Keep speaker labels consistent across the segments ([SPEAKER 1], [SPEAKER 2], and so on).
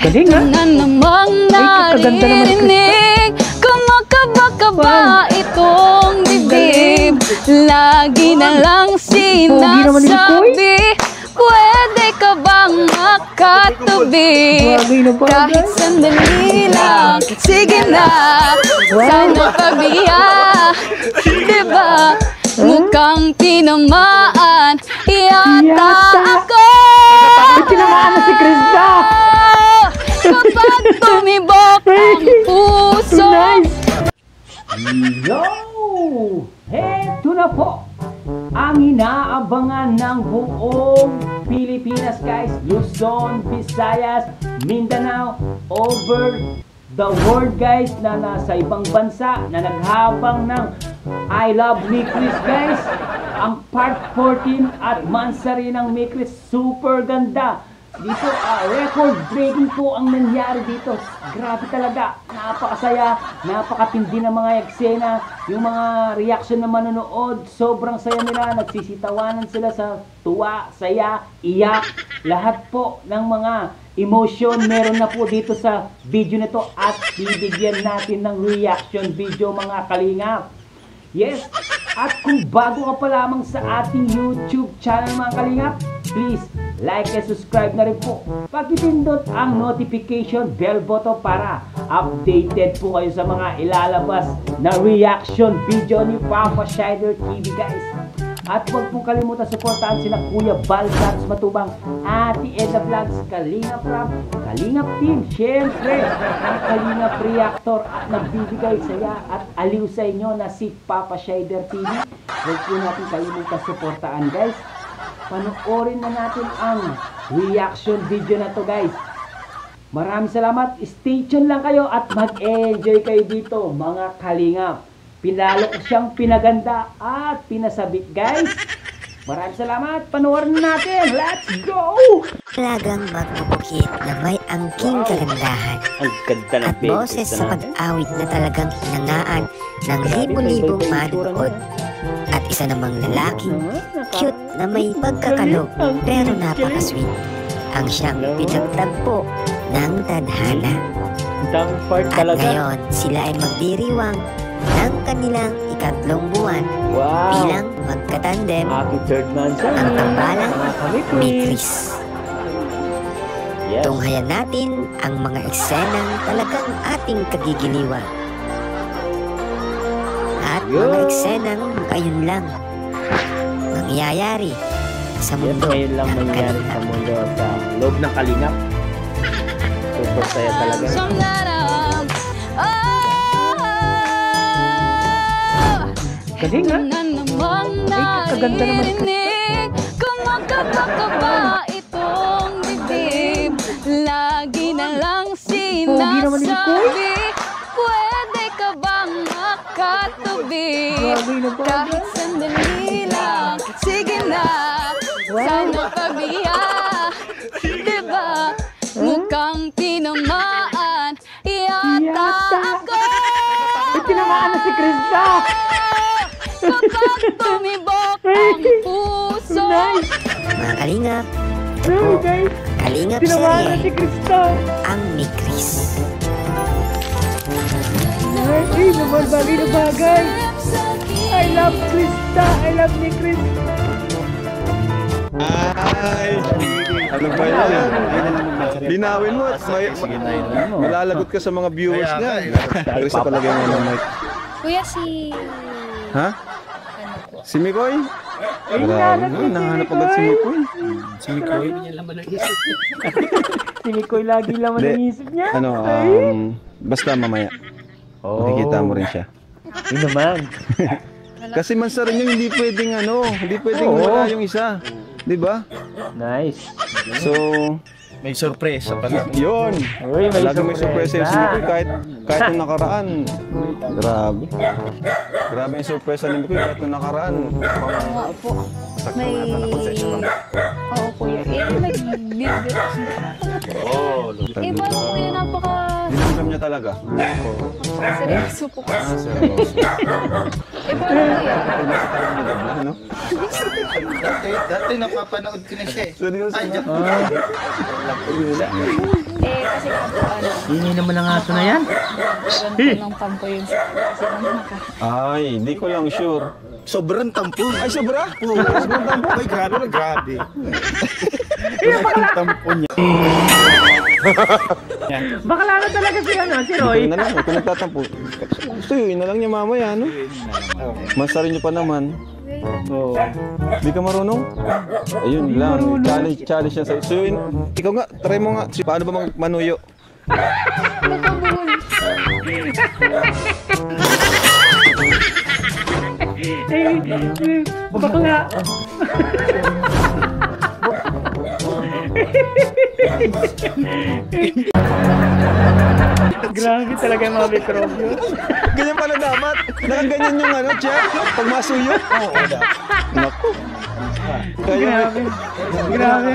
[SPEAKER 1] Galing ha?
[SPEAKER 2] Na namang naririnig, kumakaba-kaba itong dibdib. Lagi na lang sinasabi, pwede ka bang makatubi? Kahit sandali lang, sige na, sana pabiya. Diba, mukhang tinamaan yata ako.
[SPEAKER 1] Tinamaan na si Krista!
[SPEAKER 2] Kapag tumibok ang puso.
[SPEAKER 3] Yo! Heto na po ang inaabangan ng buong Pilipinas, guys. Luzon, Visayas, Mindanao, over the world, guys, na nasa ibang bansa na naghabang ng I Love Mikris, guys. Ang part 14 at mansari ng Mikris, super ganda. Dito, record breaking po ang nangyari dito. Grabe talaga, napakasaya, napakatindi ng mga eksena. Yung mga reaction ng manonood, sobrang saya nila. Nagsisitawanan sila sa tuwa, saya, iyak. Lahat po ng mga emotion meron na po dito sa video nito. At bibigyan natin ng reaction video, mga kalingap. Yes, at kung bago ka pa lamang sa ating YouTube channel, mga kalingap, please like and subscribe na rin po. Pag-pindot ang notification bell button para updated po kayo sa mga ilalabas na reaction video ni Papa Shider TV, guys. At huwag pong kalimutan suportahan sila Kuya Bal Santos Matubang, Ate Edna Vlogs, Kalingap Rap, Kalingap Team, syempre ang Kalingap Reactor at nagbibigay saya at aliw sa inyo na si Papa Shider TV. Huwag po natin kalimutan suportahan, guys. Panoorin na natin ang reaction video na to, guys. Maraming salamat. Stay tuned lang kayo at mag-enjoy kayo dito, mga kalingap. Pinalo ko siyang pinaganda at pinasabit, guys. Maraming salamat. Panoorin natin. Let's go!
[SPEAKER 4] Talagang magpupukit na may angking kagandahan.
[SPEAKER 3] Ang ganda ng
[SPEAKER 4] at boses sa pag-awit na talagang hinangaan ng libo-libong manonood. At isa namang lalaking cute na may pagkakalog pero napaka-sweet ang siyang pinagtagpo ng tadhana. At ngayon sila ay magdiriwang ng kanilang ikatlong buwan bilang magkatandem ang tambalang Mikris. Tunghayan natin ang mga eksenang talagang ating kagigiliwan. At mga eksenang ngayon lang mangyayari sa mundo ng Kalingap.
[SPEAKER 3] Sa loob ng Kalingap. Super saya talaga.
[SPEAKER 1] Galing ha? Ay, kaganda naman.
[SPEAKER 2] Kumakaba-kaba itong dibdib. Lagi na lang sinasabi, pwede ka bang makatubi? Kahit sandali lang, sige na, sana pabiya. Diba, mukhang tinamaan yata ako.
[SPEAKER 1] Tinamaan na si Krista!
[SPEAKER 2] Kapag tumibok ang puso.
[SPEAKER 4] Mga Kalingap, ito
[SPEAKER 1] Hey,
[SPEAKER 4] po,
[SPEAKER 1] guys!
[SPEAKER 4] Kalingap
[SPEAKER 1] Tinamaan na si
[SPEAKER 4] Serye,
[SPEAKER 1] Krista!
[SPEAKER 4] ang Mikris.
[SPEAKER 1] Ay, naman bagay na bagay! I love Krista! I love ni Krista!
[SPEAKER 5] Ay! Ano ba yan? Linawin mo at malalagot ka sa mga viewers niya. Krista palagay mo ng mic.
[SPEAKER 2] Kuya, si...
[SPEAKER 5] Ha? Si Mikoy?
[SPEAKER 1] Ay,
[SPEAKER 5] Nahanap agad si Mikoy.
[SPEAKER 1] Si Mikoy lagi laman ang isip niya.
[SPEAKER 5] Ano, basta mamaya. Makikita mo rin siya.
[SPEAKER 1] Yun naman.
[SPEAKER 5] Kasi mansa rin yung hindi pwedeng hindi pwedeng wala yung isa. Di ba?
[SPEAKER 1] Nice.
[SPEAKER 5] So,
[SPEAKER 6] may sorpresa pala.
[SPEAKER 5] yun.
[SPEAKER 1] Uy, may
[SPEAKER 5] Lagi may surpresa yung si Mikoy kahit nung nakaraan. Grabe. Grabe yung surpresa ni Mikoy kahit nung nakaraan.
[SPEAKER 2] Oo po. May... Oo, kuya. Nag-bibit.
[SPEAKER 5] Oh,
[SPEAKER 2] Iba po kuya, napaka...
[SPEAKER 5] Dinamdam niya talaga.
[SPEAKER 2] Seryoso po kasi.
[SPEAKER 5] Seryoso.
[SPEAKER 2] kuya.
[SPEAKER 5] Ano?
[SPEAKER 6] Dati napapanood ko na siya eh.
[SPEAKER 5] Seryoso na?
[SPEAKER 2] Kasi nga po,
[SPEAKER 3] Hindi naman ang aso na yan.
[SPEAKER 2] meron po ng tampo yun. Kasi
[SPEAKER 5] Ay, hindi ko lang sure.
[SPEAKER 6] Sobrang tampo.
[SPEAKER 5] Ay, sobra?
[SPEAKER 6] Sobrang tampo. Ay, grabe na grabe. Sobrang tampo niya.
[SPEAKER 3] Bakla na talaga si si Roy.
[SPEAKER 5] Yun na lang, kung nagtatampo. Gusto yun na lang niya mamaya, no? Masarin niyo pa naman. Oo. Di ka marunong? Ayun lang, challenge niya sa'yo. So yun, ikaw nga, try mo nga. Paano ba manuyo?
[SPEAKER 3] Bakla. Grabe talaga yung mga mikrobyo.
[SPEAKER 5] Ganyan pala dapat. Nakaganyan yung ano, Chef. Pag masuyo. Oo, naku.
[SPEAKER 3] Grabe. Grabe.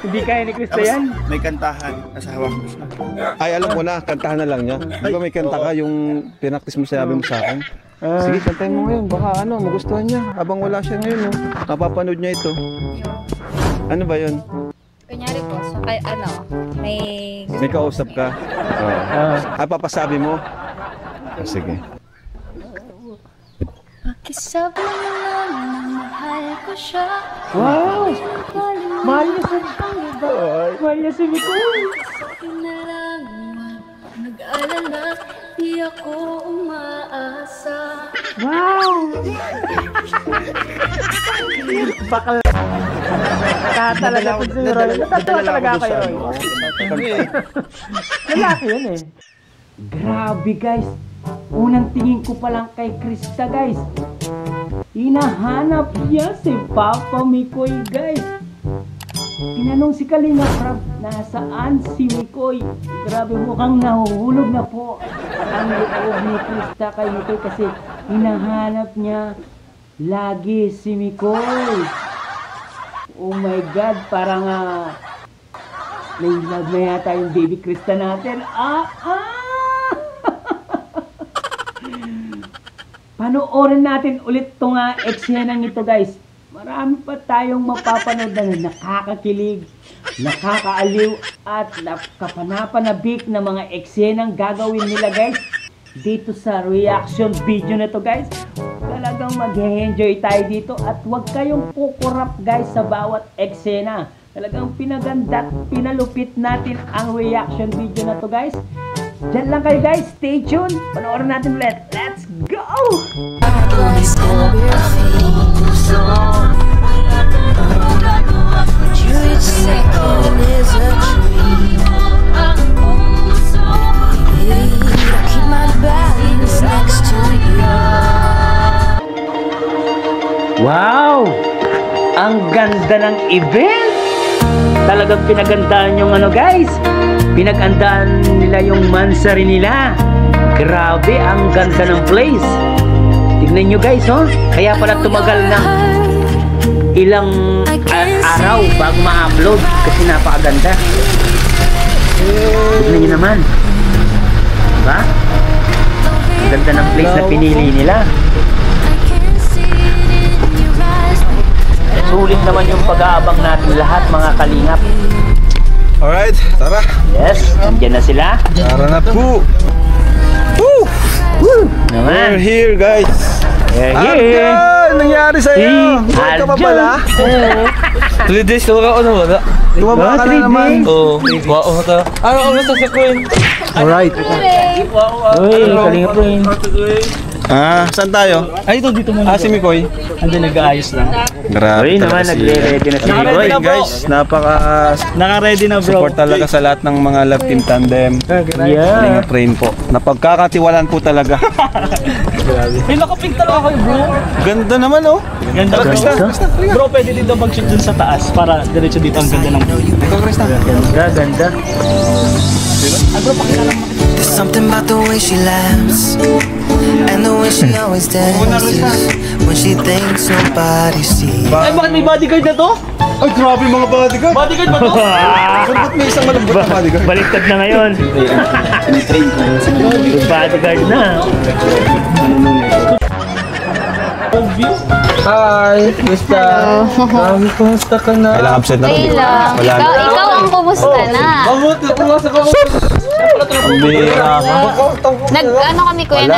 [SPEAKER 3] Hindi kaya ni Krista yan.
[SPEAKER 6] May kantahan. Asawa ko siya.
[SPEAKER 5] Ay, alam ko na, kantahan na lang niya. Di ba may kanta ka yung pinaktis mo sabi mo sa akin? Sige, kantahin mo ngayon. Baka ano, magustuhan niya. Habang wala siya ngayon, no? Napapanood niya ito. Ano ba yun?
[SPEAKER 2] kunyari po, so, may
[SPEAKER 5] kausap ka? Oo. Papasabi mo? Sige.
[SPEAKER 2] Pakisabi mo lang na mahal ko siya.
[SPEAKER 3] Wow! Mahal niya si Mahal niya si Mikoy.
[SPEAKER 2] Sakin na lang, nag-alala, di ako umaasa.
[SPEAKER 3] Wow! Bakal. Talaga po si Roy. Natatawa talaga ako kay Roy. Lalaki yun eh. Grabe guys. Unang tingin ko pa lang kay Krista guys. Hinahanap niya si Papa Mikoy guys. Tinanong si Kalinga Prab, nasaan si Mikoy? Grabe, mukhang nahuhulog na po ang loob ni Krista kay Mikoy kasi hinahanap niya lagi si Mikoy. Oh my God, parang may love na yata yung baby Krista natin. Panoorin natin ulit itong eksenang ito guys. Marami pa tayong mapapanood na nakakakilig, nakakaaliw at nakapanapanabik na mga eksenang gagawin nila guys dito sa reaction video na to guys. Talagang mag-enjoy tayo dito at huwag kayong kukurap guys sa bawat eksena. Talagang pinaganda at pinalupit natin ang reaction video na to guys. Diyan lang kayo guys, stay tuned. Panoorin natin ulit. Let's go! Wow! Ang ganda ng event! Talagang pinagandaan yung guys. Pinagandaan nila yung mansari nila. Grabe, ang ganda ng place. Tignan nyo guys, kaya pala tumagal ng ilang araw bago ma-upload kasi napakaganda. Tignan nyo naman. Diba? Ang ganda ng place na pinili nila. Sulit naman yung pag-aabang natin lahat mga kalingap.
[SPEAKER 5] Alright, tara.
[SPEAKER 3] Yes, nandiyan na sila.
[SPEAKER 5] Tara na po. Woo!
[SPEAKER 3] Naman.
[SPEAKER 5] We're here guys.
[SPEAKER 3] We're
[SPEAKER 5] Abga!
[SPEAKER 3] here.
[SPEAKER 5] Nangyari sa'yo? Buhay ka pa pala?
[SPEAKER 7] 3 days na ako wala.
[SPEAKER 5] Tumaba ka na naman.
[SPEAKER 7] Oo. Wow ka. Ano ang masasakuin?
[SPEAKER 5] Alright.
[SPEAKER 3] Uy, kalingap rin.
[SPEAKER 5] Saan tayo?
[SPEAKER 7] Ay, dito muna.
[SPEAKER 5] Si Mikoy.
[SPEAKER 7] Ando nag-aayos lang.
[SPEAKER 5] Grabe
[SPEAKER 3] Uy, naman
[SPEAKER 5] talaga
[SPEAKER 3] nagre-ready na si
[SPEAKER 5] Naka-ready
[SPEAKER 3] Mikoy.
[SPEAKER 5] na guys.
[SPEAKER 7] Naka-ready na bro.
[SPEAKER 5] Support talaga sa lahat ng mga love team tandem.
[SPEAKER 3] Yeah.
[SPEAKER 5] Kalinga Train po. Napagkakatiwalaan po talaga.
[SPEAKER 7] May nakapink talaga kayo bro.
[SPEAKER 5] Ganda naman oh.
[SPEAKER 7] Ganda bro. Bro, pwede dito mag-shoot dun sa taas para diretso dito ang ganda ng view.
[SPEAKER 3] Ganda, ganda.
[SPEAKER 8] There's something about the way she laughs and the way she always dances when she thinks nobody sees.
[SPEAKER 7] Ay, bakit may bodyguard na to?
[SPEAKER 5] Ay grabe mga bodyguard.
[SPEAKER 7] Bodyguard ba to?
[SPEAKER 5] Ba't may isang malambot na bodyguard?
[SPEAKER 3] Baliktad na ngayon. Bodyguard na.
[SPEAKER 9] Hi, Krista. Kumusta ka na?
[SPEAKER 5] Kailang absent na
[SPEAKER 2] Okay
[SPEAKER 5] rin.
[SPEAKER 2] lang.
[SPEAKER 5] Wala na.
[SPEAKER 2] Ikaw ang kumusta na.
[SPEAKER 9] Mabuti, pumasok ako.
[SPEAKER 5] Bira ka.
[SPEAKER 2] Ano kami kuya,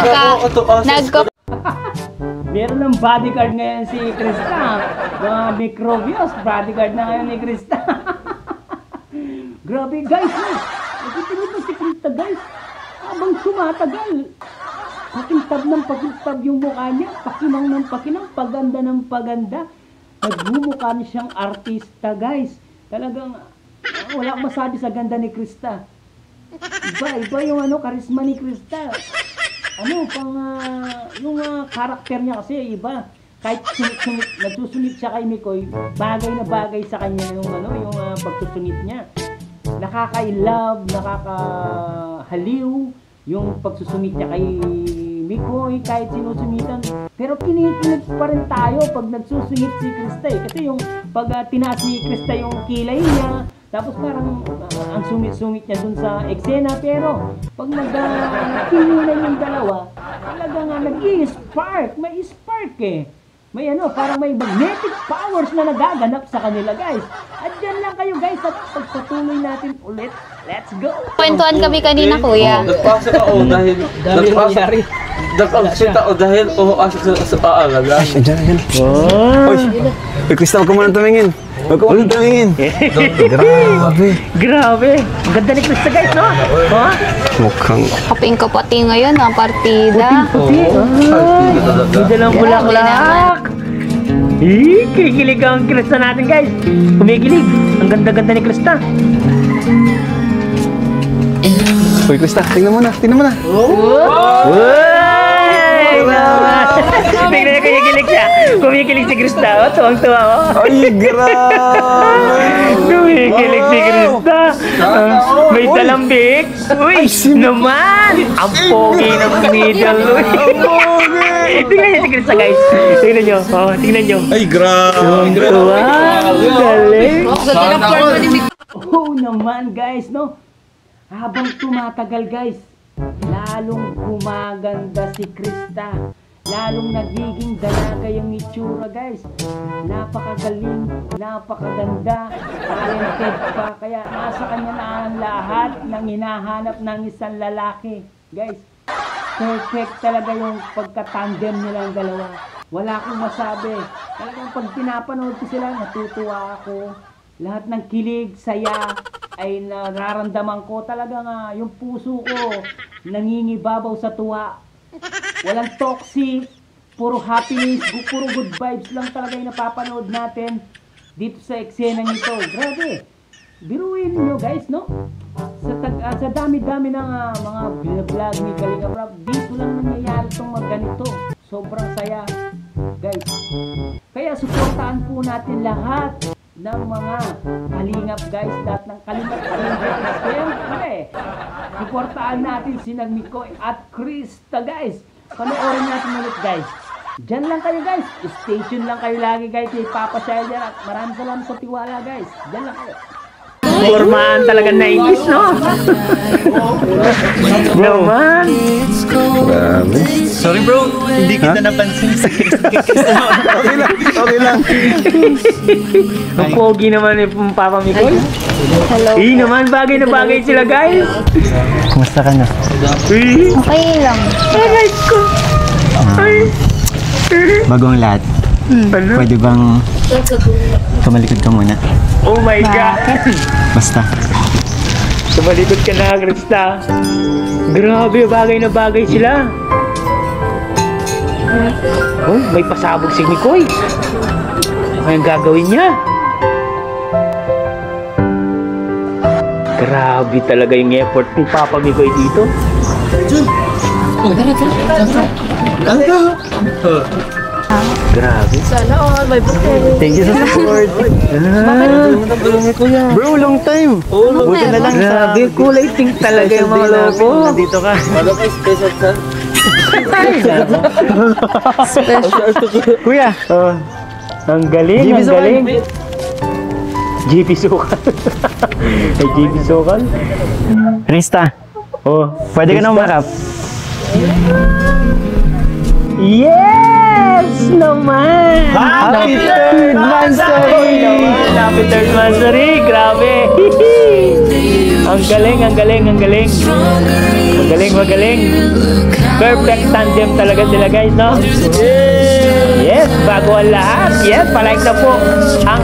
[SPEAKER 3] Meron ng bodyguard ngayon si Krista. Mga microbios, bodyguard na ngayon ni Krista. Grabe guys, nagtitinod na si Krista guys. Habang tumatagal. Pakintab yung mukha niya. Pakinang ng pakinang, paganda ng paganda. Nagmumukha niya siyang artista guys. Talagang wala akong masabi sa ganda ni Krista. Iba yung karisma ni Krista. Yung karakter niya kasi iba. Kahit nagsusungit siya kay Mikoy, bagay na bagay sa kanya yung pagsusungit niya. Nakaka-love, nakaka-haliw yung pagsusungit niya kay Mikoy, kahit sinusungitan. Pero kinikilig pa rin tayo pag nagsusungit si Krista Kasi yung pag tinaas ni Krista yung kilay niya, tapos parang ang sungit-sungit niya dun sa eksena. Pero pag nagtinginan yung dalawa, talagang nag-i-spark. May spark May parang may magnetic powers na nagaganap sa kanila guys. At dyan lang kayo guys at pagpatuloy natin ulit. Let's go!
[SPEAKER 2] Kwentuhan kami kanina kuya.
[SPEAKER 9] Nagpasok ako dahil... Nag-absent ako dahil umaasok sa paalaga.
[SPEAKER 5] Diyan. Uy, Krista, huwag ka muna tumingin.
[SPEAKER 3] Grabe! Ang ganda ni Krista guys, no?
[SPEAKER 5] Mukhang...
[SPEAKER 2] Kaping kapati ngayon ang partida.
[SPEAKER 3] Hindi lang bulaklak. Kikilig ang Krista natin guys. Kumikilig. Ang ganda-ganda ni Krista.
[SPEAKER 5] Uy, Krista, tingnan mo na.
[SPEAKER 3] Tingnan niya, kumikilig siya. Kumikilig si Krista. Tuwang-tuwa ko.
[SPEAKER 5] Ay, grabe!
[SPEAKER 3] Kumikilig si Krista. May talambik. Uy, naman! Ang pogi ng middle. Tingnan niyo si Krista guys. Tingnan niyo. Tingnan niyo.
[SPEAKER 6] Ay, grabe.
[SPEAKER 3] Tuwang-tuwa. Galing. Oo naman guys, no? Habang tumatagal guys, lalong gumaganda si Krista. Lalong nagiging dalaga yung itsura guys. Napakagaling, napakaganda, talented pa. Kaya nasa kanya na ang lahat ng hinahanap ng isang lalaki. Guys, perfect talaga yung pagka-tandem nilang dalawa. Wala akong masabi. Talagang pag pinapanood ko sila, natutuwa ako. Lahat ng kilig, saya ay nararamdaman ko. Talagang yung puso ko nangingibabaw sa tuwa. Walang toxic, puro happiness, puro good vibes lang talaga yung napapanood natin dito sa eksena nito. Grabe! Biruin nyo guys, no? Sa dami-dami ng mga vlog ni Kalinga Prab, dito lang nangyayari itong ganito. Sobrang saya, guys. Kaya suportahan po natin lahat ng mga kalingap guys, lahat ng kalingap Rangers. Siyempre, suportahan natin si Mikoy at Krista guys. Panoorin natin ulit guys. Diyan lang kayo guys. Stay tuned lang kayo lagi guys. Kay Papa Shaya at maraming salamat sa tiwala guys. Diyan lang kayo. Formaan talaga 90s, no? Naman.
[SPEAKER 5] Grabe.
[SPEAKER 7] Sorry bro, hindi kita napansin sa
[SPEAKER 5] Okay lang.
[SPEAKER 3] Ang pogi naman yung Papa Mikoy.
[SPEAKER 2] Hello.
[SPEAKER 3] Naman, bagay na bagay sila guys.
[SPEAKER 7] Kumusta ka na?
[SPEAKER 2] Okay lang.
[SPEAKER 3] Aray ko.
[SPEAKER 7] Bago ang lahat, pwede bang tumalikod ka muna?
[SPEAKER 3] Oh my God.
[SPEAKER 7] Basta.
[SPEAKER 3] Tumalikod ka na, Krista. Grabe, bagay na bagay sila. Oh, may pasabog si Mikoy. Ano kayang gagawin niya? Grabe talaga yung effort ni Papa Mikoy dito. Grabe.
[SPEAKER 1] Sana all, may bukay.
[SPEAKER 7] Thank you sa support. Bro, long time. Buti na lang sa...
[SPEAKER 3] Grabe, kulay pink talaga yung mga logo.
[SPEAKER 7] Nandito ka. Kuya.
[SPEAKER 3] Ang galing, ang galing. GP Sukal. Ay, GP Sukal.
[SPEAKER 7] Krista,
[SPEAKER 3] Oh,
[SPEAKER 7] pwede ka na umarap.
[SPEAKER 3] Yeah! Yes naman!
[SPEAKER 9] Happy third Mansari!
[SPEAKER 3] Happy third Mansari! Grabe! Ang galing, ang galing, ang galing! Magaling, magaling! Perfect tandem talaga sila guys, no? Yes! Bago ang lahat! Yes! Palike na po! Ang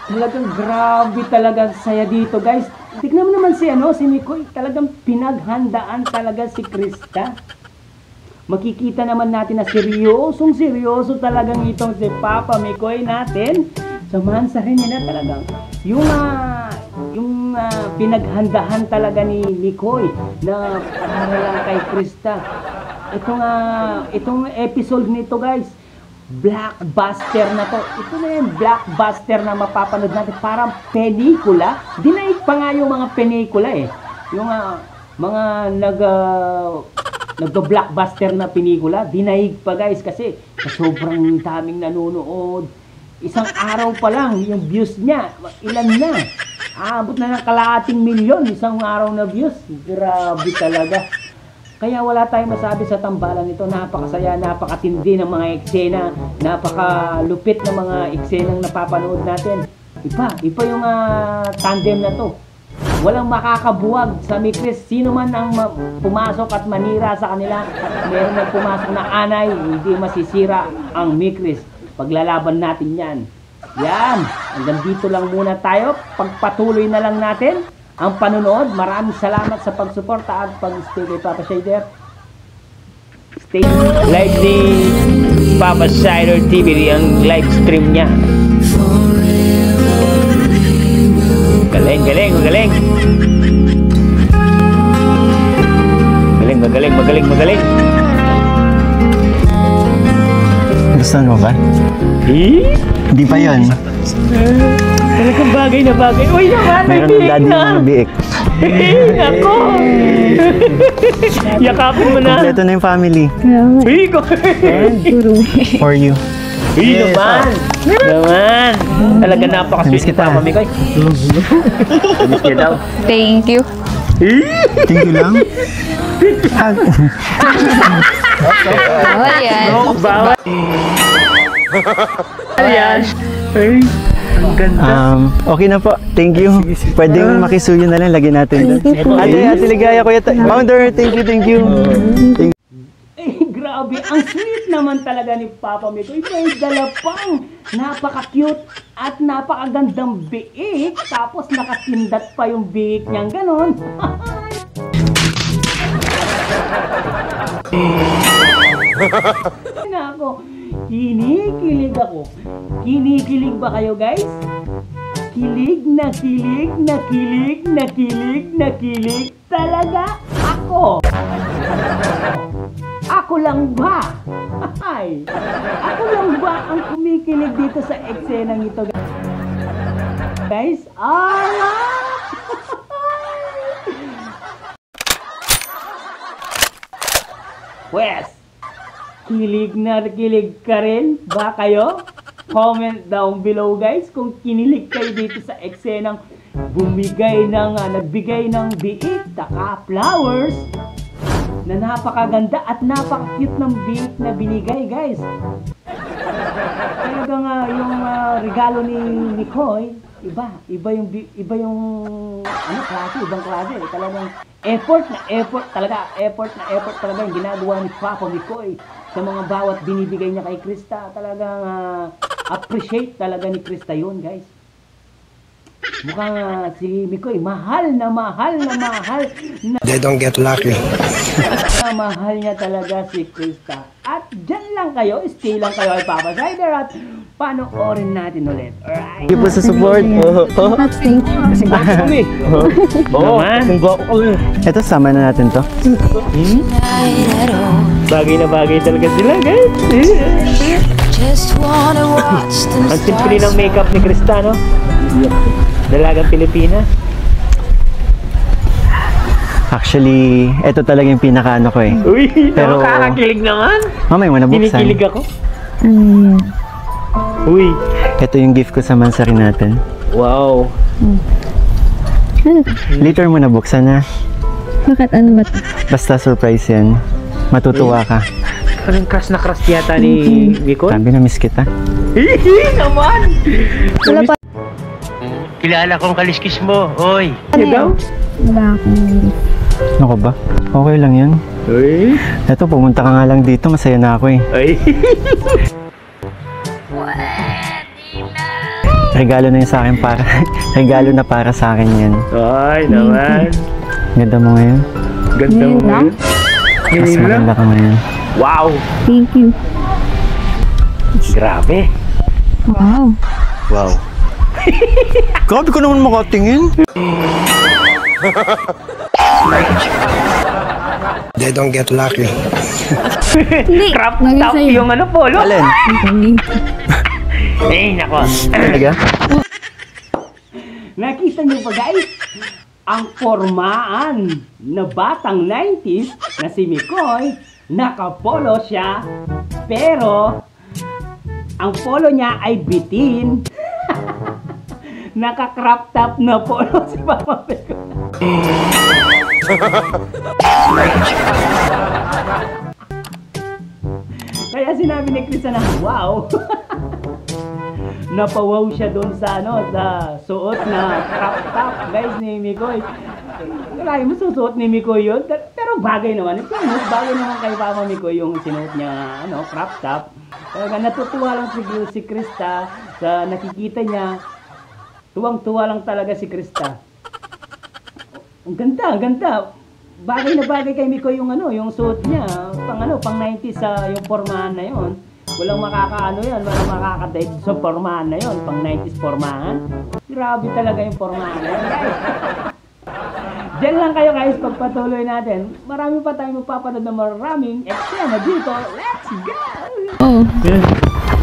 [SPEAKER 3] talagang grabe talaga saya dito guys. Tignan mo naman si si Mikoy. Talagang pinaghandaan talaga si Krista. Makikita naman natin na seryoso talagang itong si Papa Mikoy natin. Samahan sa rin niya talagang yung pinaghandahan talaga ni Mikoy na para lang kay Krista. Itong episode nito guys, blockbuster na to. Ito na yung blockbuster na mapapanood natin. Parang pelikula. Dinaig pa nga yung mga pelikula eh. Yung mga nag-blockbuster na pelikula. Dinaig pa guys kasi sobrang daming nanonood. Isang araw pa lang yung views niya. Ilan na? Abot na ng kalahating milyon. Isang araw na views. Grabe talaga. Kaya wala tayong masabi sa tambalan nito. Napakasaya, napakatindi ng mga eksena, napakalupit ng mga eksenang napapanood natin. Iba yung tandem na to. Walang makakabuwag sa Mikris. Sino man ang pumasok at manira sa kanila, meron na pumasok na anay, hindi masisira ang Mikris. Paglalaban natin yan. Yan, hanggang dito lang muna tayo. Pagpatuloy na lang natin ang panonood. Maraming salamat sa pagsuporta at pag-stay kay Papa Shader. Stay live ni Papa Shader TV ang live stream niya. Galing, galing, magaling. Magaling, magaling, magaling, magaling.
[SPEAKER 9] Gusto mo ba? Hindi pa yun.
[SPEAKER 3] Talagang bagay na bagay. Uy naman, may
[SPEAKER 9] Meron ng
[SPEAKER 3] biik
[SPEAKER 9] daddy
[SPEAKER 3] na.
[SPEAKER 9] ng biik.
[SPEAKER 3] Ako. Yakapin mo na.
[SPEAKER 9] Kompleto na yung family.
[SPEAKER 3] Uy, ko.
[SPEAKER 9] For you.
[SPEAKER 3] Uy naman. Naman. Talaga napaka-sweet ni Papa Mikoy. Miss niya daw.
[SPEAKER 10] Thank you.
[SPEAKER 9] Thank you lang.
[SPEAKER 10] Bawal yan.
[SPEAKER 3] Bawal. Ayan. Ay, ang ganda.
[SPEAKER 9] Okay na po. Thank you. Pwedeng makisuyo na lang. Lagyan natin doon. Ate Ligaya, Kuya Founder. Thank you, thank you.
[SPEAKER 3] Grabe, ang sweet naman talaga ni Papa Mikoy. May dala pang napaka-cute at napakagandang biik. Tapos nakatindat pa yung biik niyang ganon. Nako, kinikilig ako. Kinikilig ba kayo guys? Kilig na kilig na kilig na kilig na kilig talaga ako. Ako lang ba? Ay, ako lang ba ang kumikilig dito sa eksenang ito guys? Pues, kilig na kilig ka rin ba kayo? Comment down below guys kung kinilig kayo dito sa eksenang nagbigay ng biik, taka flowers na napakaganda at napaka-cute ng biik na binigay guys. Talagang yung regalo ni Mikoy, ibang klase, ibang klase. Talagang effort talaga yung ginagawa ni Papa Mikoy sa mga bawat binibigay niya kay Krista. Talagang appreciate talaga ni Krista yun guys. Mukhang si Mikoy mahal na
[SPEAKER 6] They don't get lucky.
[SPEAKER 3] mahal niya talaga si Krista. At dyan lang kayo, stay lang kayo kay Papa Shader at panoorin natin ulit. Alright?
[SPEAKER 9] Thank you po sa support.
[SPEAKER 3] Kasi bako kami. Oo,
[SPEAKER 9] Ito, sama na natin to.
[SPEAKER 3] bagay na bagay talaga sila guys. Ang simple ng makeup ni Krista, no? Dalagang Pilipina.
[SPEAKER 9] Actually, ito talaga yung pinaka-ano ko eh.
[SPEAKER 3] Uy,
[SPEAKER 9] Pero-
[SPEAKER 3] nakakakilig naman.
[SPEAKER 9] Mamaya mo na buksan.
[SPEAKER 3] Kinikilig ako. Uy,
[SPEAKER 9] Ito yung gift ko sa Mansari natin.
[SPEAKER 3] wow.
[SPEAKER 9] Later mo na buksan na.
[SPEAKER 10] Bakit ano ba?
[SPEAKER 9] Basta surprise yan. Matutuwa ka.
[SPEAKER 3] Parang crush na crush yata ni Mikoy.
[SPEAKER 9] Sabi na miss kita.
[SPEAKER 3] Hihi naman!
[SPEAKER 1] Wala pa.
[SPEAKER 3] Kilala kong kaliskis mo, oy.
[SPEAKER 1] Ano daw? Wala akong...
[SPEAKER 9] Ano ba? Okay lang yun.
[SPEAKER 3] Uy.
[SPEAKER 9] Eto, pumunta ka nga lang dito. Masaya na ako eh.
[SPEAKER 3] Ay.
[SPEAKER 9] Regalo na yun sa akin para... regalo na para sa akin yan.
[SPEAKER 3] Ay, naman.
[SPEAKER 9] Ganda mo ngayon.
[SPEAKER 3] Ganda mo ngayon.
[SPEAKER 9] Mas maganda ka ngayon.
[SPEAKER 3] Wow!
[SPEAKER 1] Thank you.
[SPEAKER 3] Grabe.
[SPEAKER 1] Wow.
[SPEAKER 9] Wow. Grabe ko naman makatingin.
[SPEAKER 6] They don't get lucky.
[SPEAKER 1] Hindi.
[SPEAKER 3] Crop
[SPEAKER 1] Lagi
[SPEAKER 3] top
[SPEAKER 1] sa'yo.
[SPEAKER 3] yung ano, polo.
[SPEAKER 9] Alin?
[SPEAKER 3] Eh, nako.
[SPEAKER 9] Talaga?
[SPEAKER 3] Nakita niyo ba guys? Ang formaan na batang 90s na si Mikoy, nakapolo siya, pero ang polo niya ay bitin. Naka-crop top na polo si Papa Mikoy. Kaya sinabi ni Krista na, wow! Napawaw siya doon sa sa suot na crop top guys ni Mikoy. Kaya mo susuot ni Mikoy yun, pero bagay naman. Bagay naman kay Papa Mikoy yung sinuot niya crop top. Kaya natutuwa lang si Krista sa nakikita niya. Tuwang-tuwa lang talaga si Krista. Ang ganda, ang ganda. Bagay na bagay kay Mikoy yung yung suot niya. Pang 90s yung formahan na yon. Walang makakaano yan, walang makakadaig sa formahan na yon, pang 90s formahan. Grabe talaga yung formahan na yan, guys. Diyan lang kayo guys, pagpatuloy natin. Marami pa tayong magpapanood na maraming eksena dito. Let's go!
[SPEAKER 1] Oo.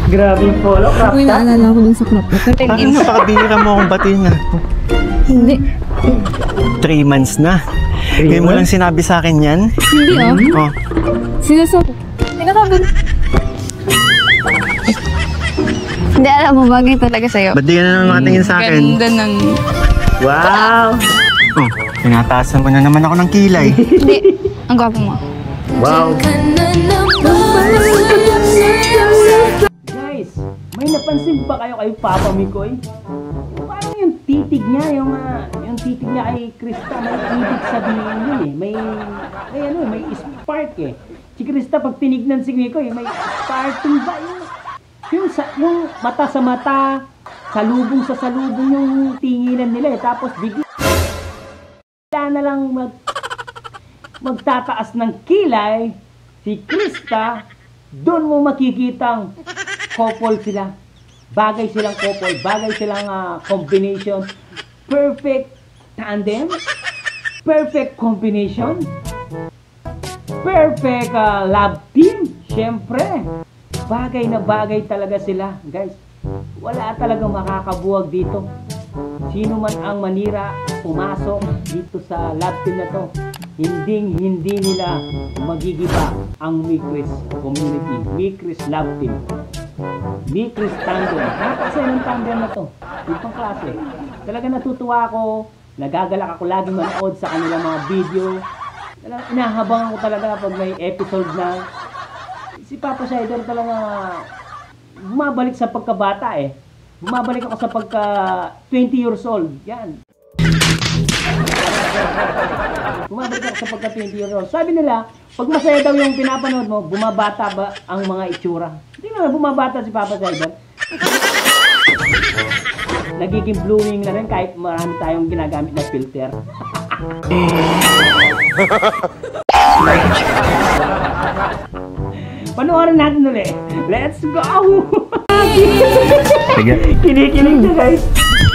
[SPEAKER 3] Grabe yung polo, crop
[SPEAKER 1] Uy,
[SPEAKER 3] top.
[SPEAKER 1] naalala ko dun sa crop top.
[SPEAKER 9] Parang napakabihira mo akong batiin na.
[SPEAKER 1] Hindi.
[SPEAKER 9] 3 months na. Ngayon mo lang sinabi sa akin yan?
[SPEAKER 1] Hindi
[SPEAKER 9] Oh.
[SPEAKER 1] Sinasabi. Sinakaban.
[SPEAKER 10] Hindi, alam mo, bagay talaga sa'yo.
[SPEAKER 9] Ba't di ka na naman makatingin sa akin?
[SPEAKER 10] Ganda ng...
[SPEAKER 3] Wow!
[SPEAKER 9] Oh, tinataasan mo na naman ako ng kilay.
[SPEAKER 10] Hindi, ang gwapo mo.
[SPEAKER 3] Wow! Guys, may napansin ba kayo kay Papa Mikoy? Parang yung titig niya, yung titig niya kay Krista, may ibig sabihin yun eh. May spark eh. Si Krista pag tinignan si Mikoy, may sparking ba yung mata sa mata, salubong sa salubong yung tinginan nila eh. Tapos bigla na lang magtataas ng kilay si Krista, doon mo makikitang couple sila. Bagay silang couple, bagay silang combination. Perfect tandem, perfect combination, perfect love team. Siyempre, bagay na bagay talaga sila, guys. Wala talagang makakabuwag dito. Sino man ang manira, pumasok dito sa love team na to, hindi nila magigiba ang Mikris community, Mikris love team, Mikris tandem. Napakasaya ng tandem na to. Ibang klase. Talaga natutuwa ako, nagagalak ako laging manood sa kanilang mga video. Inahabangan ko talaga pag may episode na. Si Papa Sider talaga bumabalik sa pagkabata eh. Bumabalik ako sa pagka 20 years old. Yan. Bumabalik ako sa pagka 20 years old. Sabi nila, pag masaya daw yung pinapanood mo, bumabata ba ang mga itsura? Hindi naman, bumabata si Papa Sider. Nagiging blooming na rin kahit marami tayong ginagamit na filter. Panoorin natin ulit. Let's go!
[SPEAKER 9] Sige.
[SPEAKER 3] Kinikilig siya guys.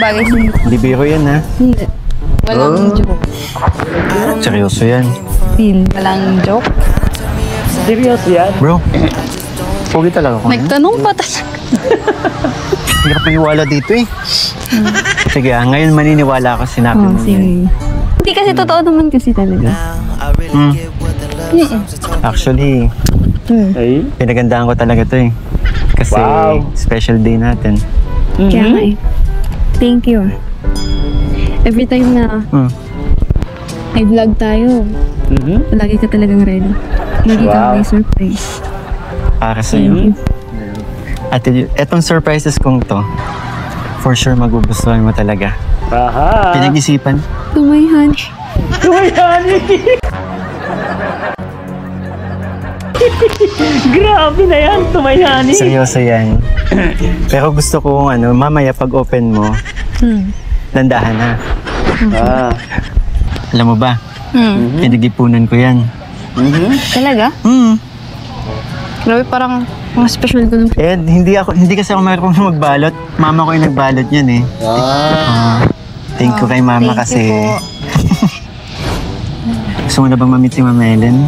[SPEAKER 10] Bagay sa'yo.
[SPEAKER 9] Hindi biro yan ha.
[SPEAKER 10] Hindi. Walang joke.
[SPEAKER 9] Seryoso yan.
[SPEAKER 10] Walang joke.
[SPEAKER 3] Seryoso yan?
[SPEAKER 9] Bro, pogi talaga ako.
[SPEAKER 10] Nagtanong pa tas.
[SPEAKER 9] Hindi ka paniwala dito eh. Sige ngayon maniniwala ako sinabi mo.
[SPEAKER 1] Sige. Hindi kasi totoo naman kasi talaga.
[SPEAKER 9] Actually,
[SPEAKER 3] Ay?
[SPEAKER 9] pinagandaan ko talaga to eh. Kasi special day natin.
[SPEAKER 1] Kaya nga eh. Thank you. Every time na may vlog tayo, lagi ka talagang ready. Lagi ka may surprise.
[SPEAKER 9] para sa'yo. At etong surprises kong to, for sure magugustuhan mo talaga.
[SPEAKER 3] Aha!
[SPEAKER 9] Pinag-isipan.
[SPEAKER 10] Tumayhan.
[SPEAKER 3] Tumayan! Grabe na yan, tumayani.
[SPEAKER 9] Seryoso yan. Pero gusto ko mamaya pag open mo, dandahan na. Alam mo ba, pinag-ipunan ko yan.
[SPEAKER 10] Talaga? Grabe, parang mga special ko.
[SPEAKER 9] Hindi kasi ako marunong magbalot. Mama ko yung nagbalot yan eh. Thank you kay mama kasi. Gusto mo na bang mamit si Mama Ellen?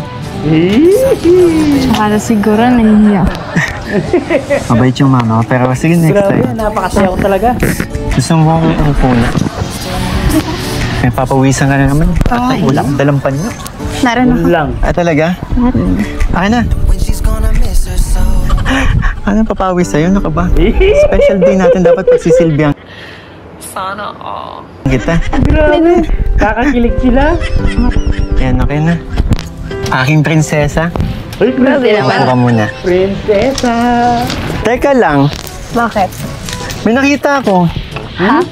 [SPEAKER 10] Tsaka na siguro nahihiya.
[SPEAKER 9] Mabait yung mama ko, pero sige next time.
[SPEAKER 3] Grabe, napakasaya ko talaga.
[SPEAKER 9] Gusto mo kong puna? May papawisan ka na naman. Ay, wala akong dalang panyo.
[SPEAKER 10] Naroon ako.
[SPEAKER 3] Lang.
[SPEAKER 9] Talaga? Akin na. Ano papawis sa'yo? Ano ka ba? Special day natin dapat pagsisilbihan. Sana all. Kita.
[SPEAKER 3] Grabe. Kakakilig sila.
[SPEAKER 9] Yan, okay na. Aking prinsesa.
[SPEAKER 3] Uy, prinsesa.
[SPEAKER 9] Upo ka muna.
[SPEAKER 3] Prinsesa.
[SPEAKER 9] Teka lang.
[SPEAKER 10] Bakit?
[SPEAKER 9] May nakita ako.
[SPEAKER 10] Ha?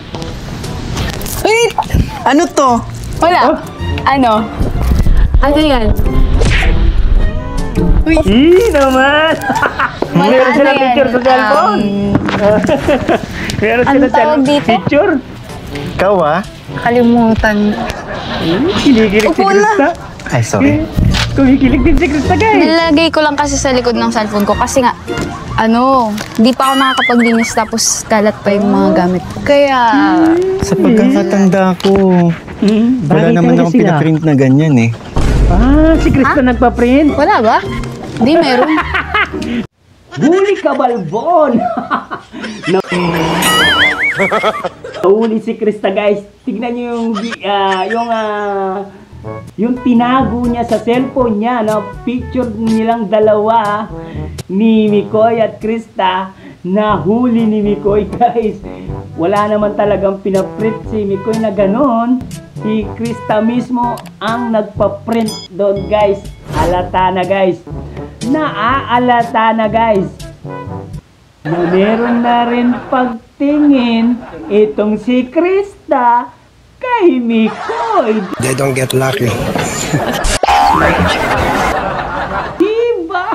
[SPEAKER 9] Wait! Ano to?
[SPEAKER 10] Wala. Ano? Ano yan? Uy!
[SPEAKER 3] Naman! Meron sila picture sa cellphone. Meron sila
[SPEAKER 10] tawag dito?
[SPEAKER 3] picture.
[SPEAKER 9] Ikaw
[SPEAKER 10] Kalimutan.
[SPEAKER 3] Kinikilig si Krista.
[SPEAKER 9] Ay, sorry.
[SPEAKER 3] Kumikilig din si Krista, guys.
[SPEAKER 10] Nilagay ko lang kasi sa likod ng cellphone ko kasi nga, di pa ako nakakapaglinis tapos kalat pa yung mga gamit ko. Kaya...
[SPEAKER 9] Sa pagkakatanda ko, wala naman akong pinaprint na ganyan eh.
[SPEAKER 3] Si Krista nagpa-print?
[SPEAKER 10] Wala ba? Di, meron.
[SPEAKER 3] Huli ka, Balbon! Huli si Krista, guys. Tignan nyo yung tinago niya sa cellphone niya, picture nilang dalawa ni Mikoy at Krista, na huli ni Mikoy, guys. Wala naman talagang pinaprint si Mikoy na ganon. Si Krista mismo ang nagpa-print doon, guys. Alata na, guys. Naaalata na, guys. Na meron na rin pagtingin itong si Krista kay Mikoy.
[SPEAKER 6] They don't get lucky.
[SPEAKER 3] Diba?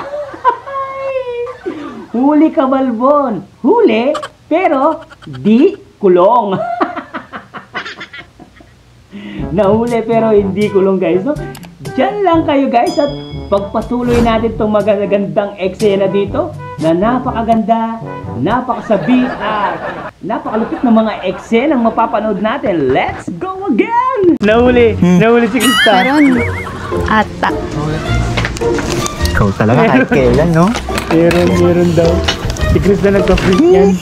[SPEAKER 3] Huli ka, Balbon. Huli, pero di kulong. Nahuli pero hindi kulong, guys. So, dyan lang kayo, guys, at pagpatuloy natin itong magagandang eksena dito na napakaganda, napakasabi at napakalupit ng mga eksenang mapapanood natin. Let's go again! Nahuli si Krista.
[SPEAKER 10] Meron. Ata.
[SPEAKER 9] Ikaw talaga kahit kailan, no?
[SPEAKER 3] Meron daw. Si Krista nagpa-print yan.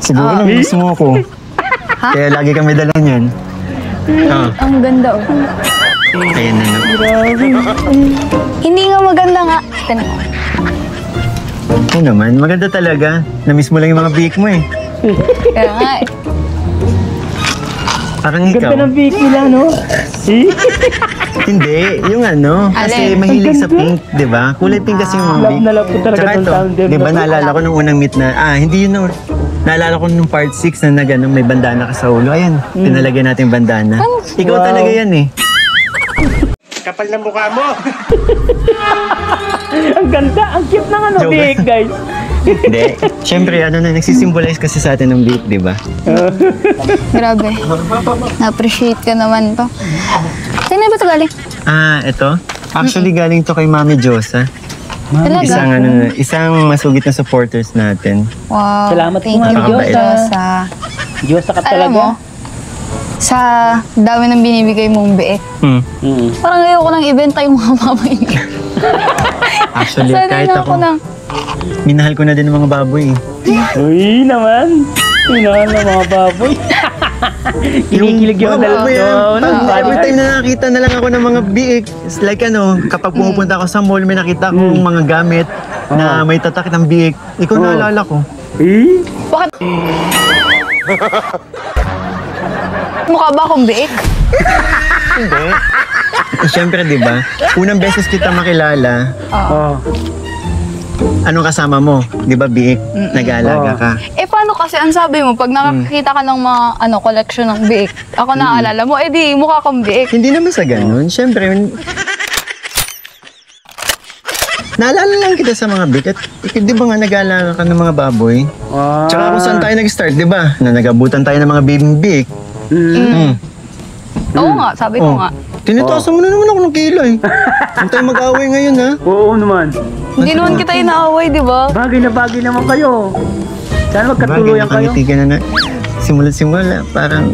[SPEAKER 9] Siguro lang gusto mo ako. Kaya lagi kami dala niyan.
[SPEAKER 10] Ang ganda,
[SPEAKER 9] Ayan na, no?
[SPEAKER 10] Hindi nga maganda nga.
[SPEAKER 9] Oo naman, maganda talaga. Na-miss mo lang yung mga bihik mo eh.
[SPEAKER 10] Kaya nga
[SPEAKER 9] Parang ikaw.
[SPEAKER 3] Ganda ng bihik nila, no?
[SPEAKER 9] Hindi, yung kasi mahilig sa pink, di ba? Kulay pink kasi yung mga bihik.
[SPEAKER 3] Love ko talaga
[SPEAKER 9] Tsaka
[SPEAKER 3] itong
[SPEAKER 9] ito,
[SPEAKER 3] town din.
[SPEAKER 9] di ba naalala ko nung unang meet na, hindi yun naalala ko nung part 6 na may bandana ka sa ulo. Ayan, pinalagyan natin yung bandana. Ikaw talaga yan eh.
[SPEAKER 6] Kapal ng mukha mo!
[SPEAKER 3] Ang ganda, ang cute ng bihik, guys.
[SPEAKER 9] Hindi. Siyempre, nagsisimbolize kasi sa atin ng bihik, di ba?
[SPEAKER 10] Grabe. Na-appreciate ka naman to. Saan ba ito galing?
[SPEAKER 9] Ito? Actually, galing to kay Mami Josa.
[SPEAKER 10] Talaga?
[SPEAKER 9] Isang masugit na supporters natin.
[SPEAKER 10] Wow.
[SPEAKER 3] Salamat po,
[SPEAKER 10] Thank you,
[SPEAKER 3] Mami
[SPEAKER 10] Josa.
[SPEAKER 3] Diyosa ka
[SPEAKER 10] Alam
[SPEAKER 3] talaga.
[SPEAKER 10] mo, sa dami ng binibigay mong biik, parang ayoko nang ibenta yung mga mamayin.
[SPEAKER 9] Actually, kahit ako, minahal ko na din ang mga baboy.
[SPEAKER 3] Uy naman. Minahal ng mga baboy. Kinikilig yung
[SPEAKER 9] baboy yan. Every time na nakita na lang ako ng mga biik, it's like kapag pumupunta ako sa mall, may nakita akong mga gamit na may tatak ng biik. Ikaw naalala ko.
[SPEAKER 10] Bakit? Mukha ba akong biik?
[SPEAKER 9] Hindi. Siyempre, di ba? Unang beses kita makilala. anong kasama mo? Di ba, biik? Nag-aalaga ka.
[SPEAKER 10] Eh, paano kasi ang sabi mo, pag nakakita ka ng mga collection ng biik, ako naaalala mo, eh di, mukha kang biik.
[SPEAKER 9] Hindi naman sa ganun. Siyempre, naalala lang kita sa mga biik. At di ba nga nag-aalaga ka ng mga baboy? Tsaka kung saan tayo nag-start, di ba? Na nag-abutan tayo ng mga baby biik.
[SPEAKER 10] Oo nga, sabi ko nga.
[SPEAKER 9] Tinitasan mo na naman ako ng kilay. Huwag tayo mag-away ngayon, ha?
[SPEAKER 3] Oo naman.
[SPEAKER 10] Hindi naman kita inaaway, di ba?
[SPEAKER 3] Bagay na bagay naman kayo. Sana magkatuluyan kayo.
[SPEAKER 9] Nakangiti ka na simula-simula. Parang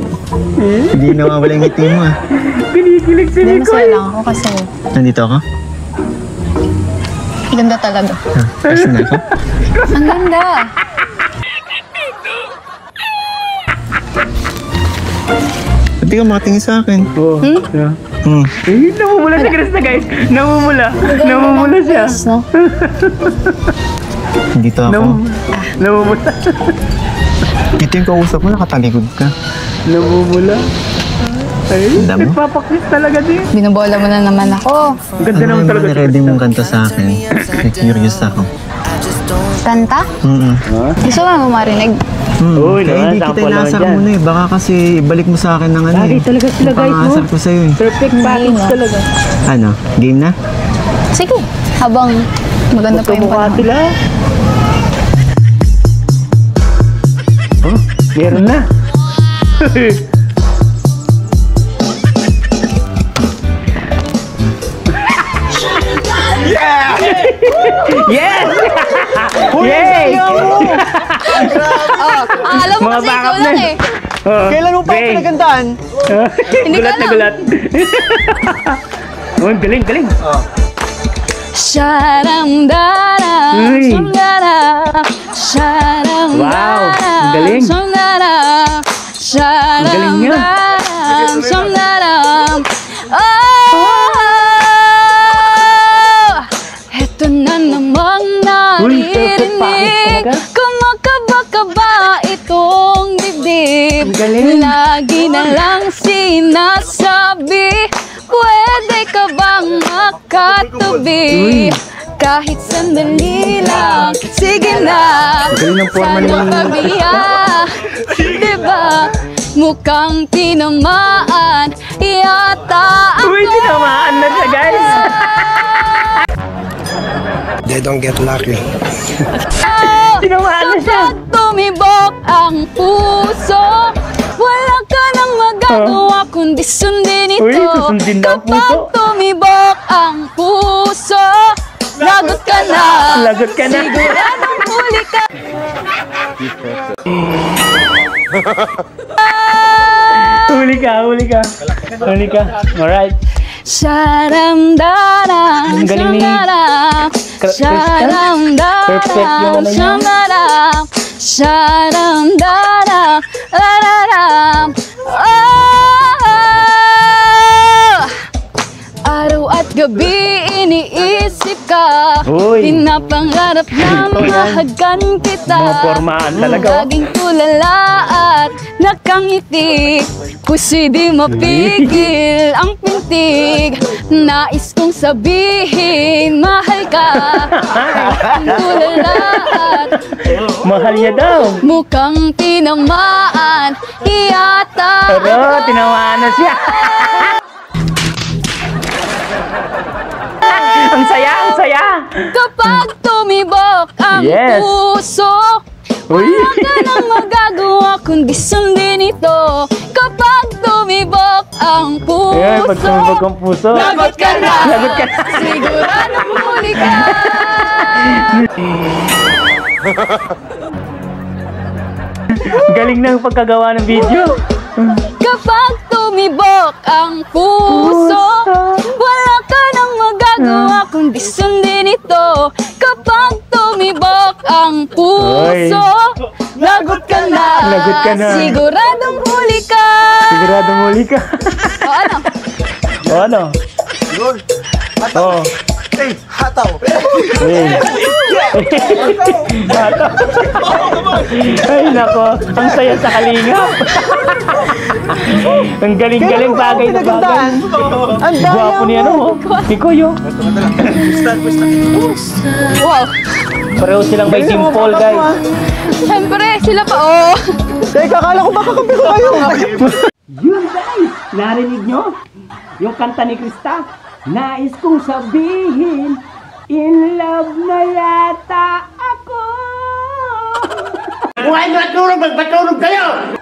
[SPEAKER 9] hindi nawawala yung ngiti mo, ha?
[SPEAKER 3] Kinikilig si
[SPEAKER 10] Hindi,
[SPEAKER 3] Nico
[SPEAKER 10] masaya lang ako kasi
[SPEAKER 9] Nandito ako?
[SPEAKER 10] ganda talaga.
[SPEAKER 9] Kasi na ako?
[SPEAKER 10] Ang ganda.
[SPEAKER 9] Ba't di ka makatingin sa akin?
[SPEAKER 3] Oo. Eh, namumula si Chris na guys. Namumula. Namumula siya.
[SPEAKER 10] No?
[SPEAKER 9] Dito ako.
[SPEAKER 3] Namumula.
[SPEAKER 9] Dito yung kausap mo, nakatalikod ka.
[SPEAKER 3] Namumula. Ay,
[SPEAKER 9] Damo?
[SPEAKER 3] nagpapakis talaga din.
[SPEAKER 10] Binubola mo na naman ako.
[SPEAKER 3] Ang ganda naman talaga.
[SPEAKER 9] Ano ready mong kanta sa akin? Curious ako.
[SPEAKER 10] Kanta? Gusto mo na marinig?
[SPEAKER 3] Uy,
[SPEAKER 9] Kaya hindi kita inasar muna eh. Baka kasi ibalik mo sa akin ng ano
[SPEAKER 3] Bagay
[SPEAKER 9] eh.
[SPEAKER 3] talaga sila guys, no?
[SPEAKER 9] Pangasar ko sa'yo eh.
[SPEAKER 3] Perfect package talaga.
[SPEAKER 9] Ano? Game na?
[SPEAKER 10] Sige, habang maganda pa yung
[SPEAKER 3] Mukha
[SPEAKER 10] panahon.
[SPEAKER 3] sila. Oh, meron na. Yes! Yay!
[SPEAKER 10] Alam mo
[SPEAKER 3] Mga
[SPEAKER 10] kasi
[SPEAKER 3] backup
[SPEAKER 10] ikaw lang
[SPEAKER 3] na.
[SPEAKER 10] eh.
[SPEAKER 9] Kailan mo pa ako pinagandaan?
[SPEAKER 10] Hindi
[SPEAKER 3] Gulat
[SPEAKER 10] ka
[SPEAKER 3] na
[SPEAKER 10] lang.
[SPEAKER 3] gulat. Oh, galing, galing.
[SPEAKER 10] Sharam-daram,
[SPEAKER 3] Uy.
[SPEAKER 10] sharam-daram, sharam-daram,
[SPEAKER 3] Wow, ang galing.
[SPEAKER 10] sharam-daram,
[SPEAKER 3] galing niya.
[SPEAKER 10] sharam-daram, sharam-daram. Oh! Eto na namang
[SPEAKER 3] Uy, perfect package
[SPEAKER 10] naririnig,
[SPEAKER 3] talaga.
[SPEAKER 10] kumakaba-kaba itong dibdib.
[SPEAKER 3] Ang galing.
[SPEAKER 10] Lagi na lang sinasabi, pwede ka bang makatubi? Kahit sandali lang, sige na.
[SPEAKER 3] Galing ng forma ni
[SPEAKER 10] Sana kabiya, diba? Mukhang tinamaan yata ako.
[SPEAKER 3] Uy, tinamaan na siya guys.
[SPEAKER 6] They don't get lucky.
[SPEAKER 3] Tinamaan na siya.
[SPEAKER 10] Kapag tumibok ang puso, wala ka nang magagawa kundi sundin ito.
[SPEAKER 3] Uy, susundin daw ang puso.
[SPEAKER 10] Kapag tumibok ang puso, lagot ka na.
[SPEAKER 3] Lagot ka na.
[SPEAKER 10] Siguradong huli ka.
[SPEAKER 3] Huli ka, huli ka. Huli ka. Alright.
[SPEAKER 10] Sharam-daram,
[SPEAKER 3] Ang galing ni
[SPEAKER 10] sharam-daram, sharam-daram,
[SPEAKER 3] Perfect yung ano niya.
[SPEAKER 10] sharam-daram, sharam-daram, lararam. Oh! Araw at gabi iniisip ka,
[SPEAKER 3] Uy.
[SPEAKER 10] pinapangarap na mahagan kita.
[SPEAKER 3] Mga formaan talaga, oh.
[SPEAKER 10] Laging tulala at nakangiti, puso'y di mapigil ang pintig. Nais kong sabihin, mahal ka. Ang tulala at
[SPEAKER 3] Mahal niya daw.
[SPEAKER 10] mukhang tinamaan yata.
[SPEAKER 3] Pero, tinamaan na siya. Ang saya, ang saya.
[SPEAKER 10] Kapag tumibok ang
[SPEAKER 3] Yes.
[SPEAKER 10] puso,
[SPEAKER 3] Uy.
[SPEAKER 10] wala ka nang magagawa kundi sundin ito. Kapag tumibok ang puso,
[SPEAKER 3] Ayan, pag tumibok ang puso.
[SPEAKER 10] lagot ka na.
[SPEAKER 3] Lagot ka na.
[SPEAKER 10] Siguradong huli ka.
[SPEAKER 3] Galing ng pagkagawa ng video.
[SPEAKER 10] Kapag tumibok ang puso, wala ka nang magagawa kundi sundin ito. Kapag tumibok ang puso, lagot ka na.
[SPEAKER 3] Lagot ka na.
[SPEAKER 10] Siguradong huli ka.
[SPEAKER 3] Siguradong huli ka.
[SPEAKER 10] O ano?
[SPEAKER 3] O ano? Oh.
[SPEAKER 6] Hataw!
[SPEAKER 3] Hey. Hataw. Ay nako, ang saya sa kalingap. Ang galing-galing, bagay na bagay.
[SPEAKER 9] Ang
[SPEAKER 3] Gwapo niya no, ni Kuyo.
[SPEAKER 10] Wow.
[SPEAKER 3] Pareho silang may dimple, guys.
[SPEAKER 10] Siyempre, sila pa, oh.
[SPEAKER 9] Teka, akala ko baka kapi ko kayo.
[SPEAKER 3] Yun, guys! Narinig nyo? Yung kanta ni Krista. Nais kong sabihin, in love na yata ako.
[SPEAKER 11] Buhay matulog, magpatulog kayo!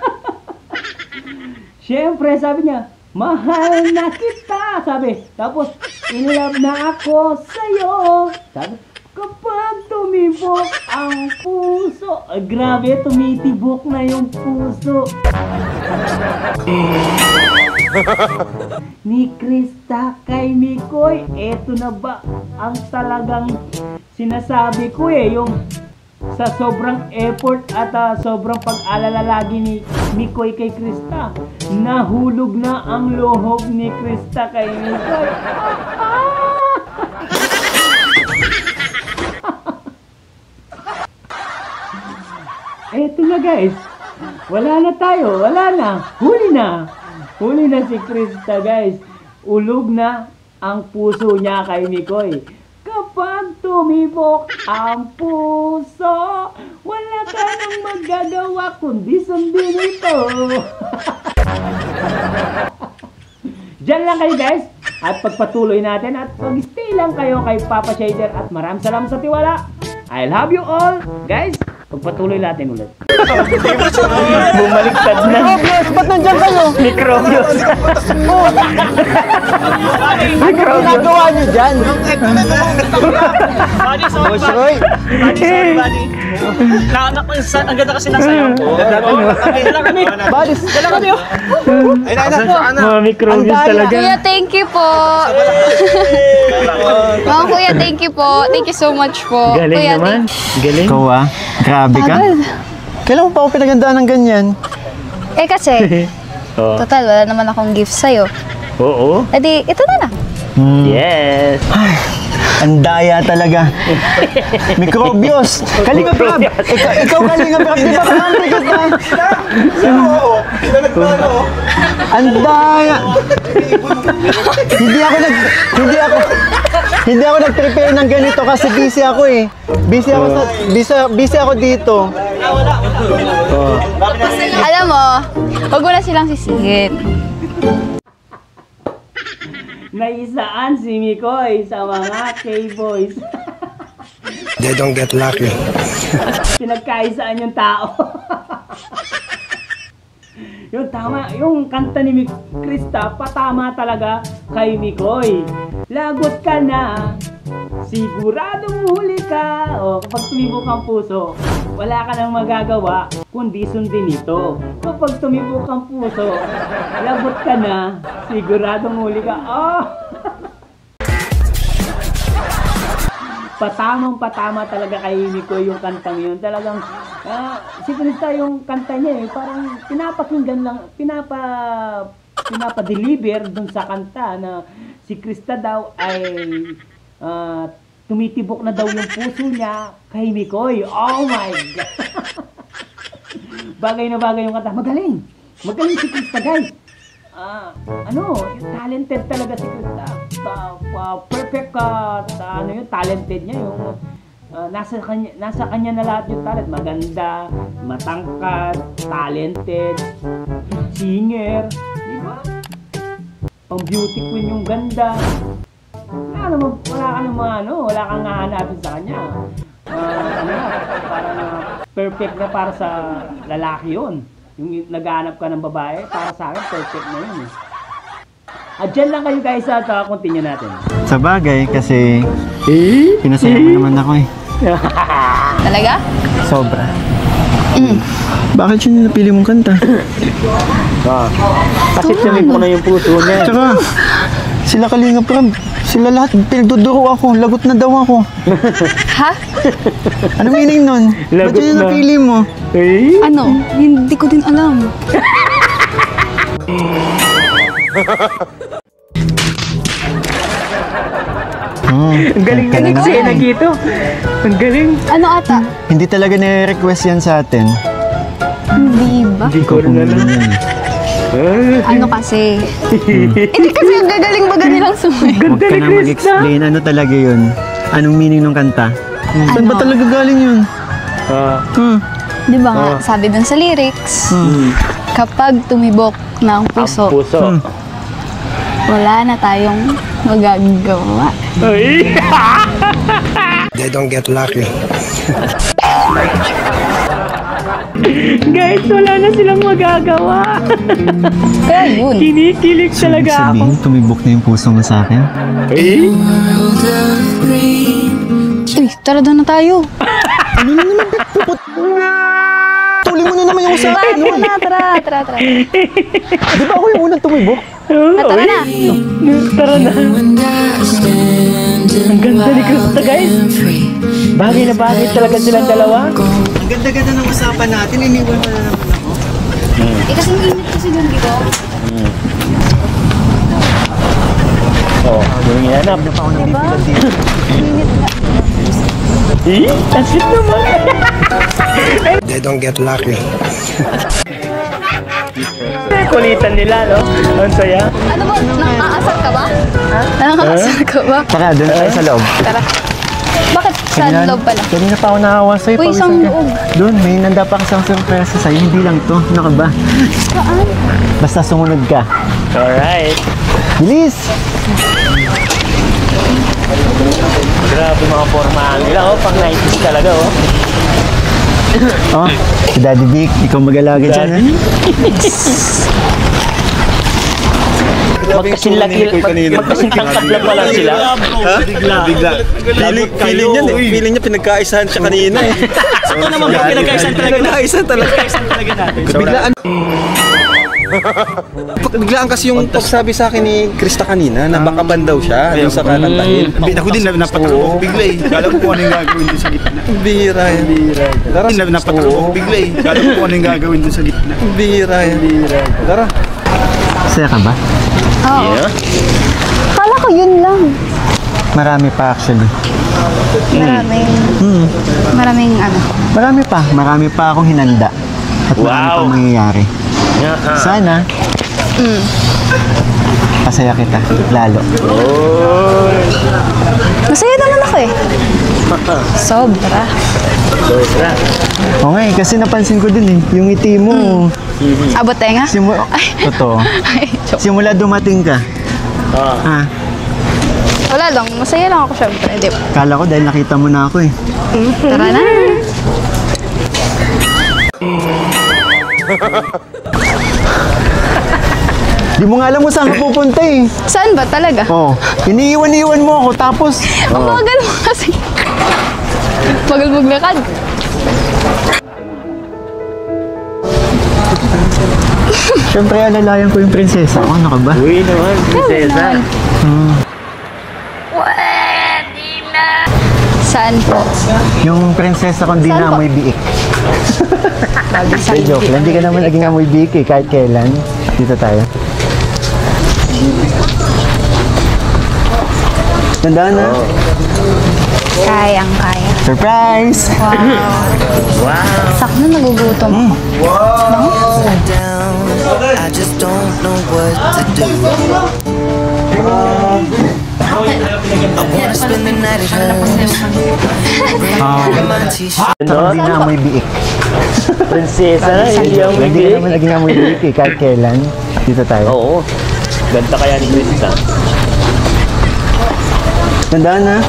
[SPEAKER 3] Siyempre, sabi niya, mahal na kita, sabi. Tapos, in love na ako sa'yo. Sabi, kapag tumibok ang puso. Ay, grabe, tumitibok na yung puso. Ni Krista kay Mikoy, eto na ba ang talagang sinasabi ko yung sa sobrang effort at sobrang pag-alala lagi ni Mikoy kay Krista, nahulog na ang loob ni Krista kay Mikoy. Eto na, guys, wala na tayo, wala na, huli na si Krista, guys. Ulog na ang puso niya kay Mikoy. Kapag tumibok ang puso, wala ka nang magagawa kundi sundin ito. Diyan lang kayo, guys, at pagpatuloy natin at mag-stay lang kayo kay Papa Shader at maraming salamat sa tiwala. I love you all, guys. Pagpatuloy natin ulit. Bumaliktad na.
[SPEAKER 9] Microbius, ba't nandiyan kayo?
[SPEAKER 3] Microbius.
[SPEAKER 9] Ano ginagawa niyo dyan?
[SPEAKER 7] Buddy, sorry,
[SPEAKER 9] Boy,
[SPEAKER 7] buddy. Ang ganda kasi ng sayaw ko. Dala kami.
[SPEAKER 9] Buddy,
[SPEAKER 7] Dala kami.
[SPEAKER 6] Ay, na.
[SPEAKER 3] Mga microbius talaga.
[SPEAKER 10] Kuya, thank you po. Mga kuya, thank you po. Thank you so much po.
[SPEAKER 3] Galing
[SPEAKER 10] Kuya,
[SPEAKER 3] naman. Galing.
[SPEAKER 9] Ikaw grabe ka. Kailan mo pa ako pinagandaan ng ganyan?
[SPEAKER 10] Kasi,
[SPEAKER 3] Oh.
[SPEAKER 10] total, wala naman akong gift sa'yo.
[SPEAKER 3] Oo.
[SPEAKER 10] E di, ito na lang.
[SPEAKER 3] Yes.
[SPEAKER 9] Ang daya talaga. Microbius. Kalinga Prab. Ikaw Kalinga Prab. Di ba kamante kita? Ang daya. Hindi ako nag-prepare ng ganito kasi busy ako eh. Busy ako dito.
[SPEAKER 10] Alam mo, wag mo na silang sisihin.
[SPEAKER 3] Naisaan si Mikoy sa mga K-boys.
[SPEAKER 6] They don't get lucky.
[SPEAKER 3] Pinagkaisaan yung tao. Yung tama, yung kanta ni Krista, patama talaga kay Mikoy. Lagot ka na, siguradong huli ka. O, kapag tumibok ang puso, wala ka nang magagawa kundi sundin ito. Kapag tumibok ang puso, lagot ka na, siguradong huli ka. Oh! Patamang-patama talaga kay Mikoy yung kantang yun. Talagang, si Krista yung kanta niya parang pinapakinggan lang, pinapa-deliver dun sa kanta na si Krista daw ay tumitibok na daw yung puso niya kay Mikoy. Oh my God! Bagay na bagay yung kanta. Magaling si Krista, guys. Yung talented talaga si Krista. Perfect yung talented niya yung nasa kanya na lahat yung talent. Maganda, matangkad, talented, singer, di ba? Pang beauty queen yung ganda. Wala kang hahanapin sa kanya. Parang perfect na para sa lalaki yun. Yung naghahanap ka ng babae, para sa akin, perfect na yun. Dyan lang kayo, guys, at continue natin.
[SPEAKER 9] Sa bagay, kasi pinasaya mo naman ako eh.
[SPEAKER 10] Talaga?
[SPEAKER 9] Sobra. Bakit yun napili mong kanta?
[SPEAKER 3] Kasi tumibok na yung puso niya.
[SPEAKER 9] Tsaka, sila Kalinga Prab, sila lahat pinagduduro ako, lagot na daw ako.
[SPEAKER 10] Ha?
[SPEAKER 9] Anong meaning nun? Ba't yun yung napili mo?
[SPEAKER 10] Ano? Hindi ko din alam.
[SPEAKER 3] Ang galing na eksena dito. Ang galing.
[SPEAKER 10] Ano ata?
[SPEAKER 9] Hindi talaga nire-request yan sa atin.
[SPEAKER 10] Hindi ba?
[SPEAKER 3] Hindi ko rin alam.
[SPEAKER 10] Ano kasi? Hindi kasi ang gagaling baga nilang sumayaw.
[SPEAKER 9] Huwag ka na mag-explain. Ano talaga yun? Anong meaning ng kanta? Saan ba talaga galing yun?
[SPEAKER 10] Di ba nga, sabi dun sa lyrics, kapag tumibok ng puso, wala na tayong magagawa.
[SPEAKER 8] They don't get lucky.
[SPEAKER 1] Guys, wala na silang magagawa.
[SPEAKER 10] Kaya yun.
[SPEAKER 1] Kinikilig talaga ako.
[SPEAKER 9] Sabihin, tumibok na yung puso mo sa akin.
[SPEAKER 10] Uy, tara doon na tayo.
[SPEAKER 9] Ano na naman, puput? Tuloy mo na naman yung sa akin.
[SPEAKER 10] Tara.
[SPEAKER 9] Di ba ako yung unang tumibok?
[SPEAKER 10] Tara na.
[SPEAKER 1] Tara na. Ang ganda ni Krista, guys. Bagay na bagay talaga silang dalawa.
[SPEAKER 9] Ang ganda-ganda ng usapan natin, iniwan mo na naman ako.
[SPEAKER 10] Kasi init kasi doon dito.
[SPEAKER 3] Yung inanap.
[SPEAKER 9] Hindi na pa ako nabibilan dito.
[SPEAKER 10] Init na.
[SPEAKER 1] Ang sweet naman.
[SPEAKER 8] They don't get lucky.
[SPEAKER 1] Kulitan nila, no? Ang saya.
[SPEAKER 10] Ano ba? Nakaasar ka ba? Nakaasar ka ba?
[SPEAKER 9] Tara, doon tayo sa loob.
[SPEAKER 10] Tara. Bakit sa loob pala?
[SPEAKER 9] Kanina pa ako nakawa sa'yo.
[SPEAKER 10] Uy,
[SPEAKER 9] pawisan
[SPEAKER 10] isang
[SPEAKER 9] ka.
[SPEAKER 10] loob.
[SPEAKER 9] Doon, may nanda pa kasang surpresa sa'yo. Hindi lang to. Ano ka ba?
[SPEAKER 10] Saan?
[SPEAKER 9] Basta sumunod ka.
[SPEAKER 3] Alright.
[SPEAKER 9] Bilis!
[SPEAKER 3] Grabe mga formahan nila, pang 90s talaga,
[SPEAKER 9] Oh, si Daddy Vic, ikaw mag-alaga dyan, ha?
[SPEAKER 3] Magkasintangkad lang pala sila.
[SPEAKER 5] Ha? Bigla. Feeling niya, feeling niya pinagkaisahan siya kanina eh.
[SPEAKER 7] Ito naman ba pinagkaisan talaga?
[SPEAKER 5] Pinagkaisahan talaga.
[SPEAKER 7] natin.
[SPEAKER 5] Biglaan. Biglaan kasi yung pagsabi sa akin ni Krista kanina na baka ban daw siya yung sa kakantahin.
[SPEAKER 6] Ako din napatakbo bigla eh. Kala ko kung ano yung gagawin doon sa gitna.
[SPEAKER 5] Bihira yan. Tara.
[SPEAKER 6] Napatakbo bigla eh. Kala ko kung ano yung gagawin doon sa gitna.
[SPEAKER 5] Bihira yan. Tara.
[SPEAKER 9] Saya ka ba?
[SPEAKER 10] Oo. Kala ko yun lang.
[SPEAKER 9] Marami pa actually.
[SPEAKER 10] Maraming ano.
[SPEAKER 9] Marami pa akong hinanda. At marami pang mangyayari. Sana, pasaya kita, lalo.
[SPEAKER 10] Masaya naman ako eh. Sobra.
[SPEAKER 9] Oo nga eh, kasi napansin ko din eh, yung ngiti mo.
[SPEAKER 10] Abot tenga?
[SPEAKER 9] Totoo. Simula dumating ka.
[SPEAKER 10] Wala lang, masaya lang ako syempre.
[SPEAKER 9] Kala ko dahil nakita mo na ako eh.
[SPEAKER 10] Tara na.
[SPEAKER 9] Di mo nga alam mo saan ka pupunta eh.
[SPEAKER 10] Saan ba talaga?
[SPEAKER 9] Oo. Iniiwan-iwan mo ako tapos...
[SPEAKER 10] Ang bagal mo kasi. Bagal maglakad.
[SPEAKER 9] Siyempre alalayan ko yung prinsesa ko. Ano ka ba?
[SPEAKER 3] Uy naman, prinsesa.
[SPEAKER 10] Saan po?
[SPEAKER 9] Yung prinsesa kong di
[SPEAKER 10] Saan
[SPEAKER 9] na
[SPEAKER 10] po?
[SPEAKER 9] amoy biik.
[SPEAKER 10] Saan
[SPEAKER 9] Joke lang, hindi ka naman naging amoy biik eh. Kahit kailan. Dito tayo. Tandaan na.
[SPEAKER 10] Kayang-kaya.
[SPEAKER 9] Surprise!
[SPEAKER 8] Wow.
[SPEAKER 10] Sakto na nagugutom ako.
[SPEAKER 8] I just don't know what to do. I wanna spend the night at home. Bring my t-shirt.
[SPEAKER 9] Hindi na amoy biik.
[SPEAKER 3] Prinsesa, hindi ang
[SPEAKER 9] Hindi ka naman naging amoy biik eh. Kahit kailan. Dito tayo.
[SPEAKER 3] Oo. Ganda kaya ni Krista.
[SPEAKER 9] Tandaan na.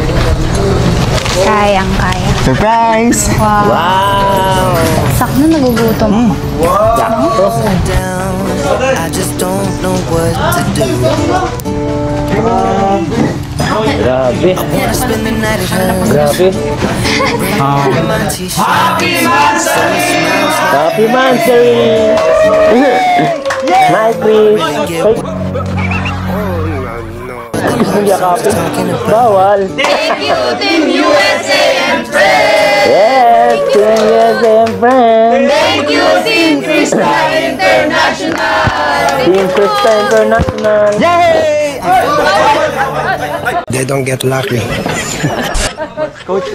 [SPEAKER 10] Kayang-kaya.
[SPEAKER 9] Surprise!
[SPEAKER 3] Wow!
[SPEAKER 10] Sakto na nagugutom ako.
[SPEAKER 8] I just don't know what to do.
[SPEAKER 3] Grabe.
[SPEAKER 8] I wanna spend the night at home.
[SPEAKER 3] Grabe.
[SPEAKER 8] Bring my t-shirt.
[SPEAKER 3] Happy Mansory! My Chris! Gusto niya yakapin? Bawal!
[SPEAKER 12] Thank you, Team USA and Friends!
[SPEAKER 3] Yes! Team USA and Friends!
[SPEAKER 12] Thank you, Team Krista International!
[SPEAKER 3] Team Krista International!
[SPEAKER 9] Yay!
[SPEAKER 8] They don't get lucky.
[SPEAKER 9] Coach.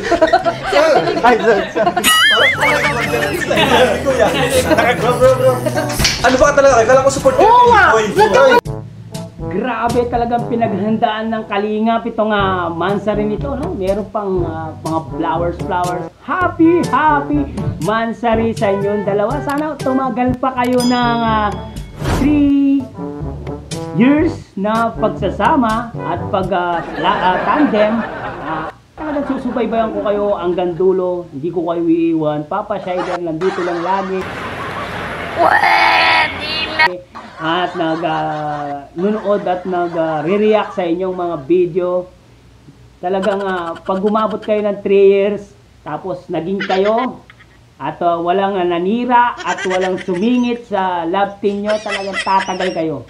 [SPEAKER 5] Ano ba talaga? Kala ko support ka.
[SPEAKER 3] Grabe talagang pinaghandaan ng Kalingap itong Mansari nito, no? Meron pang mga flowers. Happy Mansari sa inyong dalawa. Sana tumagal pa kayo ng 3 years na pagsasama at tandem. Talagang susubaybayan ko kayo hanggang dulo. Hindi ko kayo iiwan. Papa Shider nandito lang lagi. At nag-nunood at nag-react sa inyong mga video. Talagang pag umabot kayo ng 3 years, tapos naging kayo, at walang nanira at walang sumingit sa love team nyo, talagang tatagal kayo.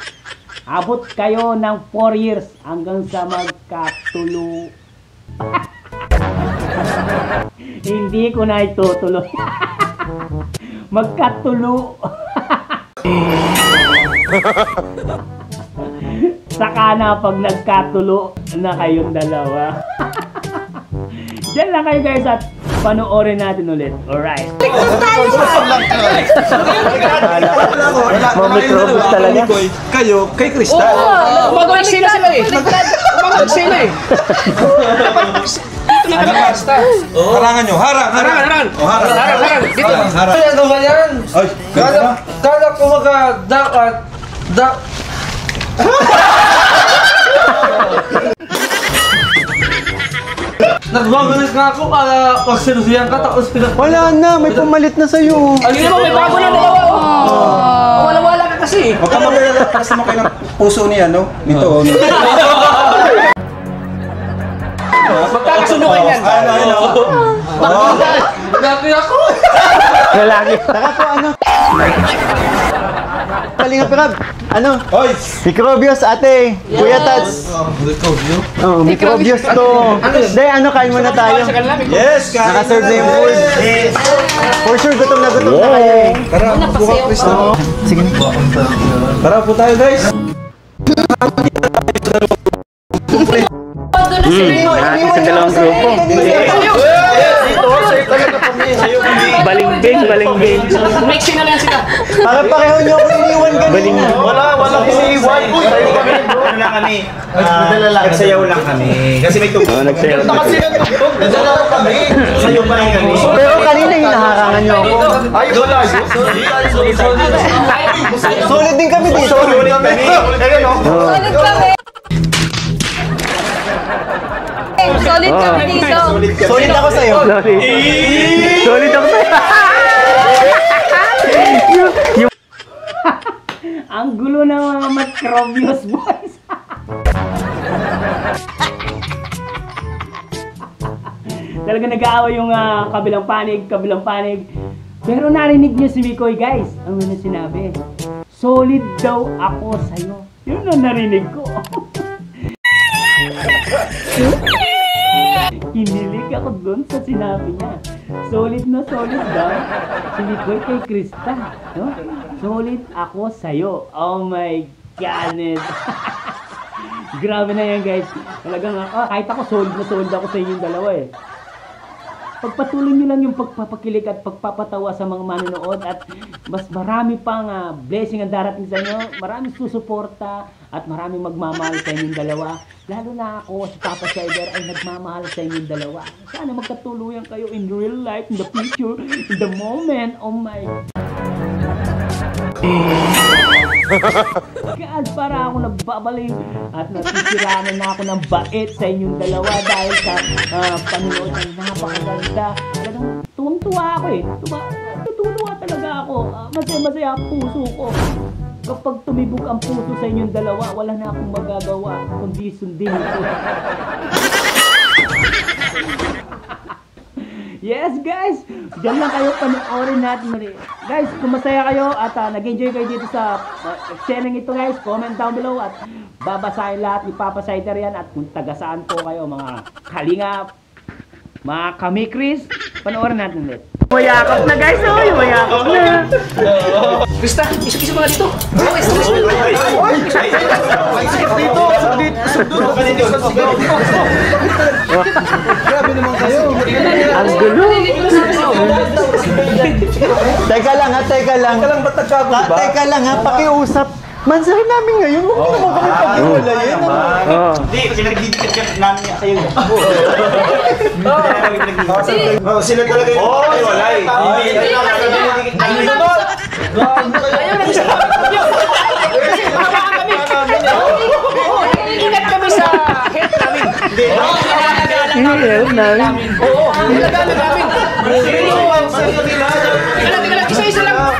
[SPEAKER 3] Abot kayo ng 4 years hanggang sa magkatulo. Hindi ko na itutuloy. Magkatulo. Saka na pag nagkatulo na kayong dalawa. Diyan lang kayo guys at panoorin natin ulit. Alright.
[SPEAKER 5] Mamikrobus talaga. Kayo, kay Crystal.
[SPEAKER 7] Mag-sila sila eh. Mag-sila eh. Dito na kami basta.
[SPEAKER 5] Harangan nyo, harang.
[SPEAKER 7] Harang. Dito.
[SPEAKER 13] Ano ba yan? Kala ko magadakat. Nagmamalit nga ako kala pag sinusuyan ka tapos
[SPEAKER 9] Wala na, may pumalit na sa'yo.
[SPEAKER 7] Ano naman, may bago na dalawa. Wala ka kasi.
[SPEAKER 5] Huwag ka magkakalas naman kayo ng puso niya, no? Nito.
[SPEAKER 7] Magkakasunukan yan.
[SPEAKER 13] Dati ako.
[SPEAKER 3] Lalaki.
[SPEAKER 9] Taka po, ano? Kalingap Rab. Ano?
[SPEAKER 5] Hoy!
[SPEAKER 9] Microbios, ate. Kuya Tats.
[SPEAKER 13] Microbios?
[SPEAKER 9] Oh, microbios to. Day, ano, kain muna tayo.
[SPEAKER 5] Yes, kain.
[SPEAKER 9] Nakaserve na yung food. For sure, gutom na kayo eh.
[SPEAKER 5] Tara, buka Crystal.
[SPEAKER 9] Sige na.
[SPEAKER 5] Tara po tayo guys.
[SPEAKER 3] Natin sa dalawang grupo. Balingbing.
[SPEAKER 7] Mixing na lang sila.
[SPEAKER 9] Para pareho nyo ako iniwan ganun.
[SPEAKER 6] Wala iniwan. Ano lang kami? Nagsayaw lang kami. Kasi may tugtog.
[SPEAKER 3] Nagsayaw.
[SPEAKER 6] Nagsayaw kami. Sayaw pa rin kami.
[SPEAKER 9] Pero kanina hinaharangan nyo ako.
[SPEAKER 6] Ay, wala.
[SPEAKER 9] Solid din kami dito.
[SPEAKER 6] Solid kami.
[SPEAKER 10] Solid kami dito.
[SPEAKER 9] Solid ako sa'yo.
[SPEAKER 3] Solid ako sa'yo. Ang gulo ng mga Macrobius boys. Talaga nag-aaway yung kabilang panig. Pero narinig niyo si Mikoy guys. Ano na sinabi? Solid daw ako sa'yo. Yun ang narinig ko. Kinilig ako doon sa sinabi niya. Solid na solid daw. Si Mikoy kay Krista. No? Solid ako sa'yo. Oh my goodness. Grabe na yan guys. Talagang kahit ako solid ako sa inyong dalawa eh. Pagpatuloy nyo lang yung pagpapakilig at pagpapatawa sa mga manonood at mas marami pang blessing ang darating sa inyo. Maraming susuporta at maraming magmamahal sa inyong dalawa. Lalo na ako, si Papa Shider ay nagmamahal sa inyong dalawa. Sana magkatuluyan kayo in real life, in the future, in the moment. Oh my God, para ako nagbabalik at nasisiranan na ako ng bait sa inyong dalawa dahil sa panunood ng napakaganda. Talagang tuwang-tuwa ako eh. Tutuwa talaga ako. Masaya ang puso ko. Kapag tumibok ang puso sa inyong dalawa, wala na akong magagawa kundi sundin ito. Yes guys, diyan lang kayo panoorin natin ulit. Guys, kung masaya kayo at nag-enjoy kayo dito sa ekseneng ito guys, comment down below at babasahin lahat ni Papa Shider yan. At kung taga saan po kayo, mga Kalingap, mga Kamikris, panoorin natin ulit. Mayakap na guys, mayakap na.
[SPEAKER 7] Krista, isip-isip mga dito.
[SPEAKER 6] Grabe naman kayo.
[SPEAKER 3] Ang gulo.
[SPEAKER 9] Teka lang,
[SPEAKER 6] Ba't nagkagulo ba?
[SPEAKER 9] Teka lang pakiusap. Mansahin namin ngayon. Huwag mo naman kami pag-iwalayin.
[SPEAKER 6] Hindi, kasi nagdidikit ka namin niya sa'yo. Sila talaga yung pag-iwalay.
[SPEAKER 7] Ayun na ba? Ayun na siya. Kasi mahawakan kami. Ingat kami sa health namin.
[SPEAKER 1] Health namin?
[SPEAKER 7] Oo, nalagalan namin. Isa-isa lang.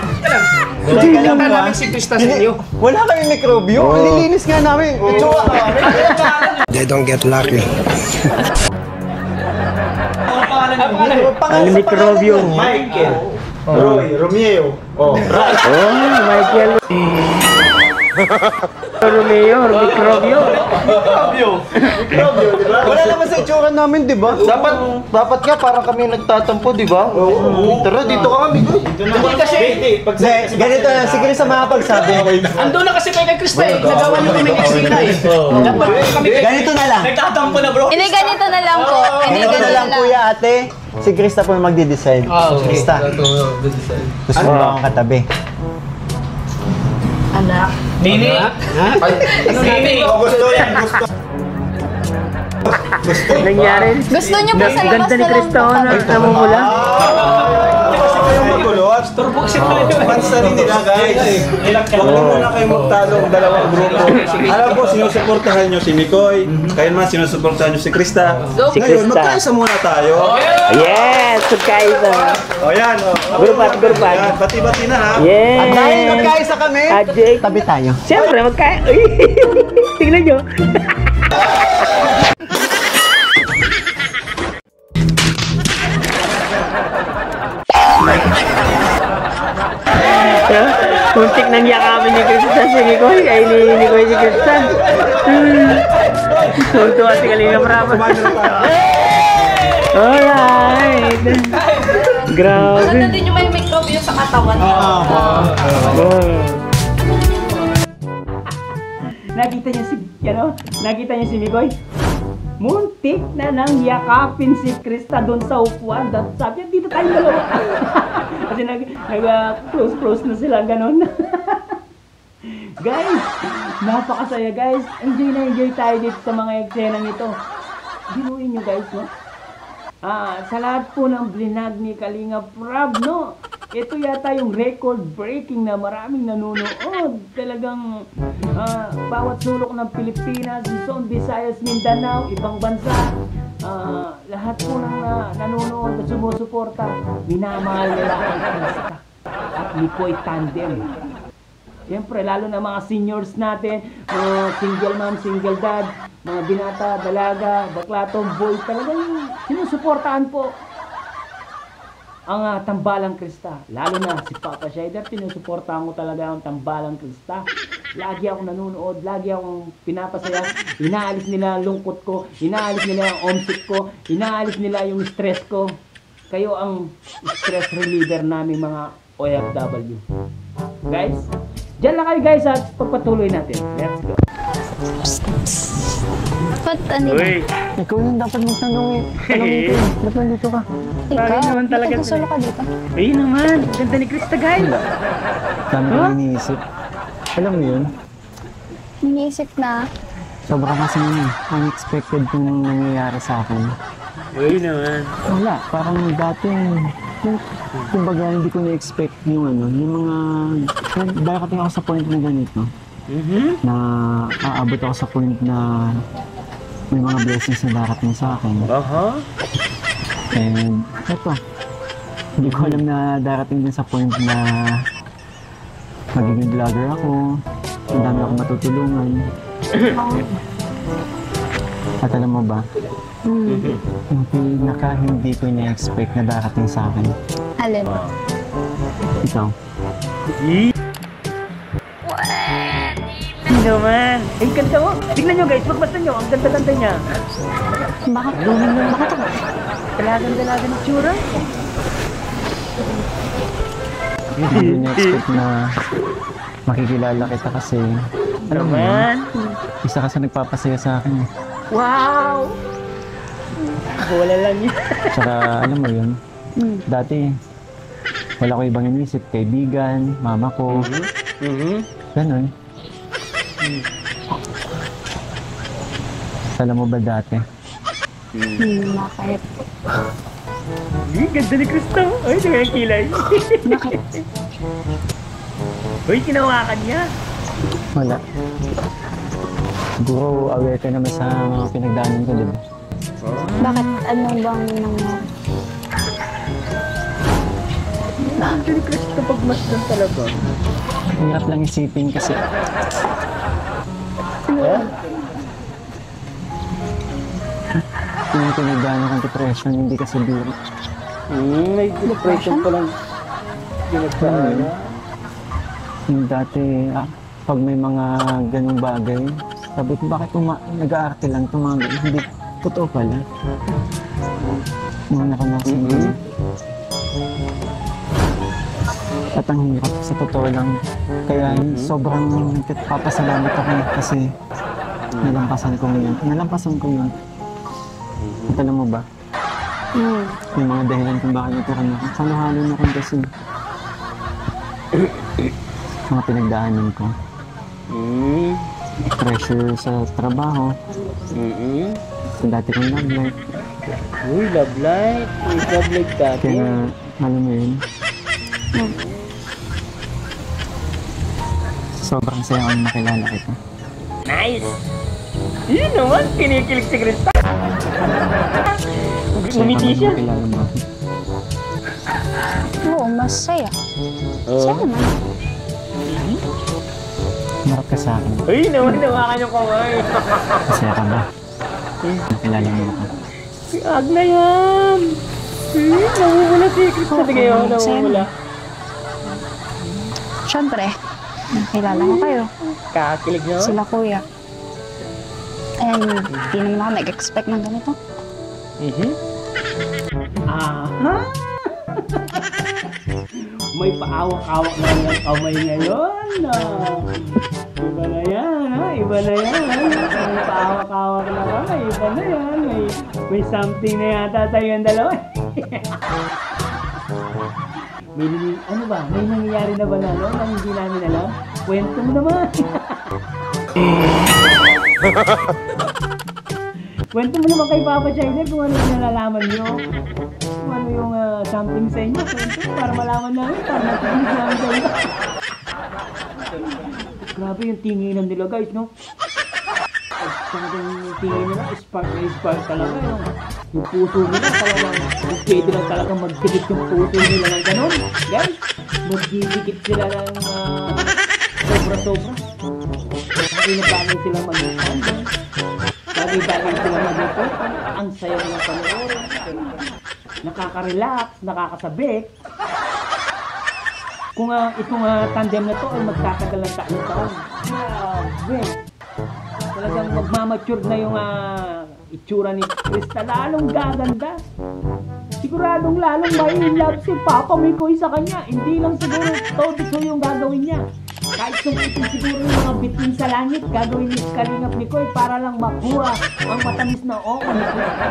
[SPEAKER 7] Hindi ka namin si Krista sa inyo.
[SPEAKER 9] Wala kayong mikrobyo. Ang lilinis nga namin.
[SPEAKER 8] They don't get lucky.
[SPEAKER 1] Ang mikrobyo.
[SPEAKER 6] Michael. Roy, Romeo.
[SPEAKER 1] Michael. Romeo, mikrobyo.
[SPEAKER 6] Mikrobyo, di ba?
[SPEAKER 9] Wala naman sa itsura namin, di ba? Dapat nga parang kami nagtatampo, di ba? Tara, dito ka kami.
[SPEAKER 7] Hindi kasi.
[SPEAKER 9] Ganito na, sige sa mga pagsabi.
[SPEAKER 7] Ando na kasi kay Krista eh. Nagawa niyo kami ng eksena eh. Dapat kami
[SPEAKER 9] Ganito na lang.
[SPEAKER 7] nagtatampo na bro.
[SPEAKER 10] Hindi, ganito na lang po. Hindi,
[SPEAKER 9] Ganito na lang, kuya, ate. Si Krista po magdi-design. Krista. Gusto mo ba akong katabi?
[SPEAKER 7] Anak. Nini? Ano Nini?
[SPEAKER 6] Gusto yan, gusto.
[SPEAKER 1] Nangyari.
[SPEAKER 10] Gusto niyo po sa labas
[SPEAKER 1] Ganda ni
[SPEAKER 10] na lang
[SPEAKER 1] Krista
[SPEAKER 10] po.
[SPEAKER 1] na namumula.
[SPEAKER 6] Kasi kayo magulot. Pansarin nila, guys. Huwag na muna kayo magtalo ang dalawang grupo. Alam ko, sinusuportahan nyo si Mikoy. Kayo naman, sinusuportahan nyo si Krista.
[SPEAKER 1] Si
[SPEAKER 6] Ngayon,
[SPEAKER 1] Krista.
[SPEAKER 6] magkaisa muna tayo.
[SPEAKER 1] Yes! Magkaisa.
[SPEAKER 6] O yan, o.
[SPEAKER 1] Grupat.
[SPEAKER 6] Yan, bati-bati na ha.
[SPEAKER 1] Yes!
[SPEAKER 9] At dahil magkaisa kami,
[SPEAKER 1] Jake.
[SPEAKER 9] tabi tayo.
[SPEAKER 1] Siyempre, Uy! Tingnan nyo. Muntik nang yakamin ni Krista si Nicole. Ay, ni Nicole si Krista. Tuntua si Kalinga Prama. Alright. Grabe.
[SPEAKER 10] Maganda din yung may mikrobyo sa katawan.
[SPEAKER 3] Nakita niyo si Mikoy? Muntik na nang yakapin si Krista doon sa upuan. Sabi niya, dito tayo dalawa. Kasi close na sila, ganon. Guys, napakasaya guys. Enjoy tayo dito sa mga eksena nito. Binuin nyo guys, no? Sa lahat po ng blinag ni Kalinga Prab, no? Ito yata yung record-breaking na maraming nanonood. Talagang bawat sulok ng Pilipinas, Luzon, Visayas, Mindanao, ibang bansa, lahat po ng nanonood at sumusuporta, minamahal nila ang Krista at Mikoy Tandem. Siyempre, lalo na mga seniors natin, single mom, single dad, mga binata, dalaga, bakla, tomboy, talagang sinusuportahan po ang Tambalang Krista. Lalo na si Papa Shider, sinusuportahan ko talaga ang Tambalang Krista. Lagi ako nanonood, lagi akong pinapasaya. Inaalis nila ang lungkot ko, inaalis nila ang homesick ko, inaalis nila yung stress ko. Kayo ang stress reliever namin mga OFW. Guys, dyan lang kayo guys at pagpatuloy natin. Let's go.
[SPEAKER 10] Ba't ano yun?
[SPEAKER 9] Ikaw yung dapat magtanong eh. Tanongin ko eh. Ba't nandito ka?
[SPEAKER 10] Ikaw?
[SPEAKER 1] naman talaga
[SPEAKER 10] Ba't nagsulo ka dito?
[SPEAKER 1] Ayun naman. Ganda ni Krista guys.
[SPEAKER 9] Dami ko iniisip. Alam mo yun?
[SPEAKER 10] Iniisip na.
[SPEAKER 9] Sobrang kasing unexpected kung nangyayari sa akin.
[SPEAKER 1] Ayun naman.
[SPEAKER 9] Wala, parang dati, kumbaga hindi ko na-expect yung yung mga, darating ako sa point na ganito, na aabot ako sa point na may mga blessings na darating sa akin. And eto, hindi ko alam na darating din sa point na magiging vlogger ako, ang dami akong matutulungan. At alam mo ba, yung pinaka hindi ko na-expect na darating sa akin.
[SPEAKER 10] Alin?
[SPEAKER 9] Ikaw.
[SPEAKER 1] Hindi naman. Ang ganda mo. Tignan nyo guys, magbasta nyo. Ang ganda-ganda niya.
[SPEAKER 10] Bakit blooming yung bakit ako?
[SPEAKER 1] Dalagan-dalagan ng tsura.
[SPEAKER 9] Hindi ko na-expect na makikilala kita kasi alam mo yun, isa ka sa nagpapasaya sa akin.
[SPEAKER 1] Wow! Wala lang yun.
[SPEAKER 9] Tsaka alam mo yun, dati wala ko ibang inisip, kaibigan, mama ko, ganun. Alam mo ba dati?
[SPEAKER 10] Bakit?
[SPEAKER 3] Ganda ni Krista. Ay, ito yung kilay.
[SPEAKER 10] Bakit?
[SPEAKER 3] Uy, kinawakan niya.
[SPEAKER 9] Wala. Siguro aware ka naman sa mga pinagdaanan ko, di ba?
[SPEAKER 10] Bakit? Ano bang nangyari?
[SPEAKER 3] Ganda ni Krista pagmasdan talaga.
[SPEAKER 9] Hirap lang isipin kasi. Yung pinagdaanan kong depression, hindi kasi biro.
[SPEAKER 3] May depression pa lang. Ginagdaan.
[SPEAKER 9] Yung dati, pag may mga ganung bagay, sabi ko, bakit nag-aarte lang itong mga ganun? Hindi, totoo pala. Mga nakamasin ko. At ang hirap, sa totoo lang. Kaya sobrang papasalamat ako kasi nalampasan ko yun. At alam mo ba? Yung mga dahilan kung bakit naturan ako. Halo-halo na kung kasi mga pinagdaanan ko. Pressure sa trabaho. Sa dati kong love life.
[SPEAKER 3] Uy, love life. Uy, love life dati.
[SPEAKER 9] Kaya, alam mo yun. Sobrang saya akong nakilala kita.
[SPEAKER 3] Nice! Yun naman, kinikilig si Krista. Umiti siya.
[SPEAKER 9] Nakilala mo ako.
[SPEAKER 10] Oo, masaya. Masaya naman.
[SPEAKER 9] Marap ka sa akin.
[SPEAKER 3] Uy, nawakan yung kamay.
[SPEAKER 9] Masaya ka ba? Nakilala mo ako.
[SPEAKER 3] Si Agna yan. Namumula si Krista. Sige yun, namumula.
[SPEAKER 10] Siyempre, nakilala ko kayo.
[SPEAKER 3] Kakakilig nyo?
[SPEAKER 10] Sila kuya. And di naman ako nag-expect ng ganito.
[SPEAKER 3] Aha! May paawak-awak na yung kamay ngayon. Iba na yan, ha? Iba na yan. May paawak-awak na kamay. Iba na yan. May something na yata tayo yung dalawa. Ano ba? May nangyayari na ba na hindi namin alam? Kwento mo naman. Kwento mo naman kay Papa China kung ano yung nalalaman nyo. Kung ano yung something sa inyo. Kwento para malaman namin. Para matigilis namin sa inyo. Grabe yung tinginan nila guys, no? Talagang tingin nila, spark na spark talaga. Yung puso nila talagang, pwede lang talagang magdikit yung puso nila ng ganon. Guys, magdidikit sila ng sobra-sobra. Bagay sila mag-report. Bagay sila mag-report. Ang saya ng panoorin. Nakaka-relax, nakakasabik. Kung itong tandem na to ay magtatagal ng taon. Grabe. Talagang magmamature na yung itsura ni Krista. Lalong gaganda. Siguradong lalong may love si Papa Mikoy sa kanya. Hindi lang siguro todo yung gagawin niya. Kahit sumpitin siguro yung mga bitin sa langit, gagawin ni Kalingap Mikoy para lang makuha ang matamis na oo ni Krista.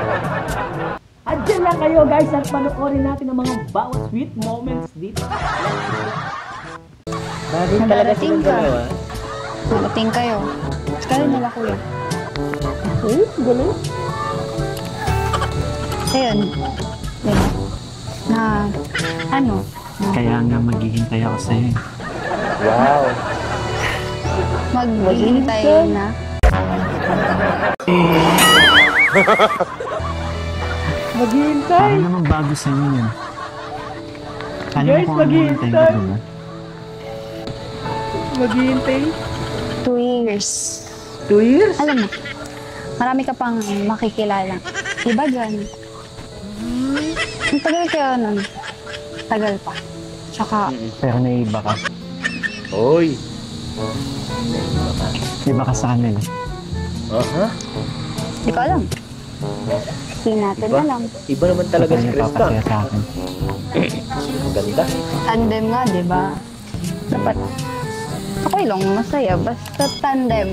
[SPEAKER 3] At dyan lang kayo guys at panoorin natin ang mga bawat sweet moments dito. Bagay talaga silang dalawa.
[SPEAKER 10] Narating kayo. Kaya nila kuya.
[SPEAKER 3] Galing.
[SPEAKER 10] Ayun. Diba? Na, ano?
[SPEAKER 9] Kaya nga maghihintay ako sa'yo.
[SPEAKER 3] Wow.
[SPEAKER 10] Maghihintay na.
[SPEAKER 3] Maghihintay.
[SPEAKER 9] Parang naman bago sa'yo yun. Alam
[SPEAKER 3] Guys,
[SPEAKER 9] mo kung ano hintay ka, diba?
[SPEAKER 3] Maghihintay.
[SPEAKER 10] 2 years.
[SPEAKER 3] 2 years?
[SPEAKER 10] Alam mo, marami ka pang makikilala. Iba dyan. Ang tagal kayo nun. Tagal pa. Tsaka,
[SPEAKER 9] Pero naiiba ka.
[SPEAKER 3] Oy.
[SPEAKER 9] Iba ka sa kanila.
[SPEAKER 10] di ko alam. Hindi natin alam.
[SPEAKER 3] Iba naman talaga si Krista.
[SPEAKER 9] Napapasaya sa akin.
[SPEAKER 3] Maganda.
[SPEAKER 10] Tandem nga, di ba? Dapat, okay lang, masaya. Basta tandem.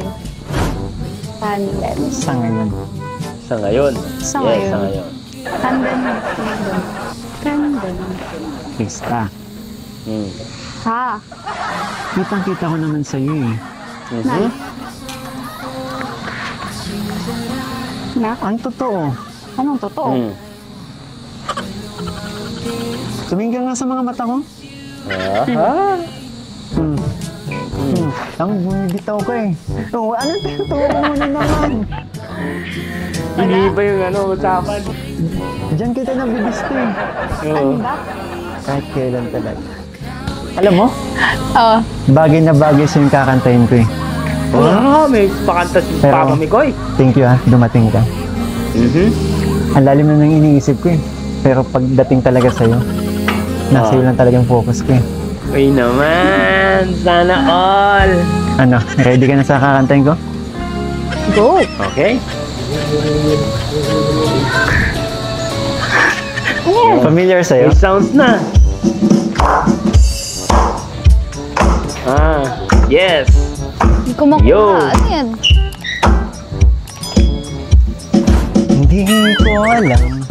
[SPEAKER 10] Tandem.
[SPEAKER 9] Sa ngayon.
[SPEAKER 3] Sa ngayon.
[SPEAKER 10] Sa
[SPEAKER 3] Yes,
[SPEAKER 10] ngayon.
[SPEAKER 3] sa ngayon.
[SPEAKER 10] Tandem. Tandem. Tandem.
[SPEAKER 9] Krista.
[SPEAKER 10] Ha?
[SPEAKER 9] Kitang-kita ko naman sa'yo eh.
[SPEAKER 10] Na? anak?
[SPEAKER 9] Ang totoo.
[SPEAKER 10] Anong totoo?
[SPEAKER 9] Tumingin ka nga sa mga mata ko. Ang bumibitaw ka eh. Oh, anong tinuturo mo na naman?
[SPEAKER 3] Hindi ba yung usapan?
[SPEAKER 9] Diyan kita nabibisto eh.
[SPEAKER 10] Ano ba?
[SPEAKER 9] Kahit kailan talaga. Alam mo?
[SPEAKER 10] Oo.
[SPEAKER 9] Bagay na bagay sa yung kakantahin ko eh.
[SPEAKER 3] May pakanta si Papa Mikoy.
[SPEAKER 9] Thank you dumating ka. Ang lalim na nang iniisip ko eh. Pero pagdating talaga sa'yo, nasa iyo lang talagang focus ko eh.
[SPEAKER 3] Ay naman, sana all.
[SPEAKER 9] Ano, ready ka na sa kakantahin ko?
[SPEAKER 10] Go!
[SPEAKER 3] Okay.
[SPEAKER 9] Familiar sa'yo?
[SPEAKER 3] May sounds na. Yes.
[SPEAKER 10] Kumakuha. Ano yan?
[SPEAKER 9] Hindi ko alam.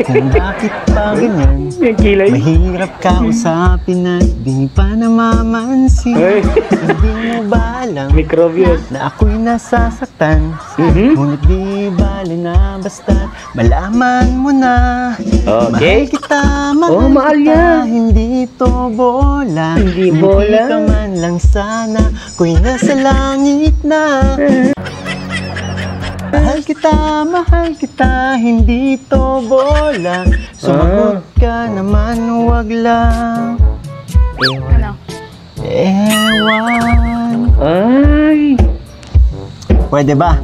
[SPEAKER 9] Kung bakit pa ganyan. Mahirap kausapin at di pa namamansin. Hindi mo ba alam na ako'y nasasaktan? Ngunit di bale na basta malaman mo na. Mahal kita, mahal kita. Hindi to bola. Hindi ka man lang sana ako'y nasa langit na. Mahal kita, hindi to bola. Sumagot ka naman, wag lang. Ewan.
[SPEAKER 3] Ay.
[SPEAKER 9] Pwede ba?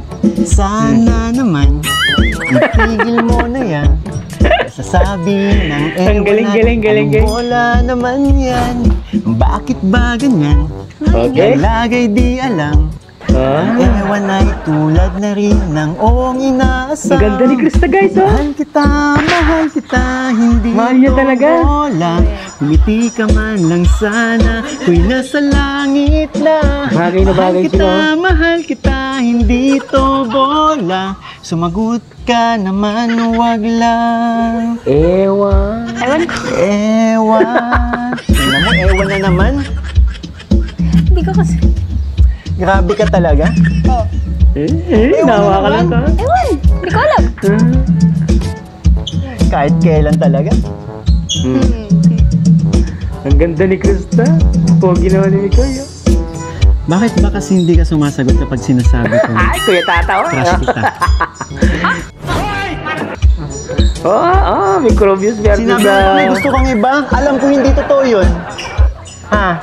[SPEAKER 9] Sana naman, itigil mo na yan. Sasabi ng ewan at bola naman yan. Bakit ba ganyan? Lagay di alam. Ang ewan ay tulad na rin ng ong inaasam.
[SPEAKER 3] Maganda ni Krista guys,
[SPEAKER 9] Mahal kita, hindi
[SPEAKER 3] mahal niya talaga.
[SPEAKER 9] Bola. Kumiti ka man lang sana, ako'y nasa langit na.
[SPEAKER 3] Bagay na bagay sila.
[SPEAKER 9] Mahal kita, hindi to bola. Sumagot ka naman, wag lang.
[SPEAKER 3] Ewan.
[SPEAKER 9] Ewan. Tingnan mo, ewan na naman.
[SPEAKER 10] Hindi ko kasi...
[SPEAKER 9] Grabe ka talaga?
[SPEAKER 10] Oo.
[SPEAKER 3] Nawa ka lang ka.
[SPEAKER 10] Ewan, hindi ko alam.
[SPEAKER 9] Kahit kailan talaga?
[SPEAKER 3] Ang ganda ni Krista. Pogi naman ni Mikoy.
[SPEAKER 9] Bakit ba kasi hindi ka sumasagot kapag sinasabi ko?
[SPEAKER 3] Ay, Kuya Tataw.
[SPEAKER 9] Crush kita.
[SPEAKER 3] Microbius versus
[SPEAKER 9] Sinabi ko may gusto kang iba. Alam ko hindi totoo yun. Ha?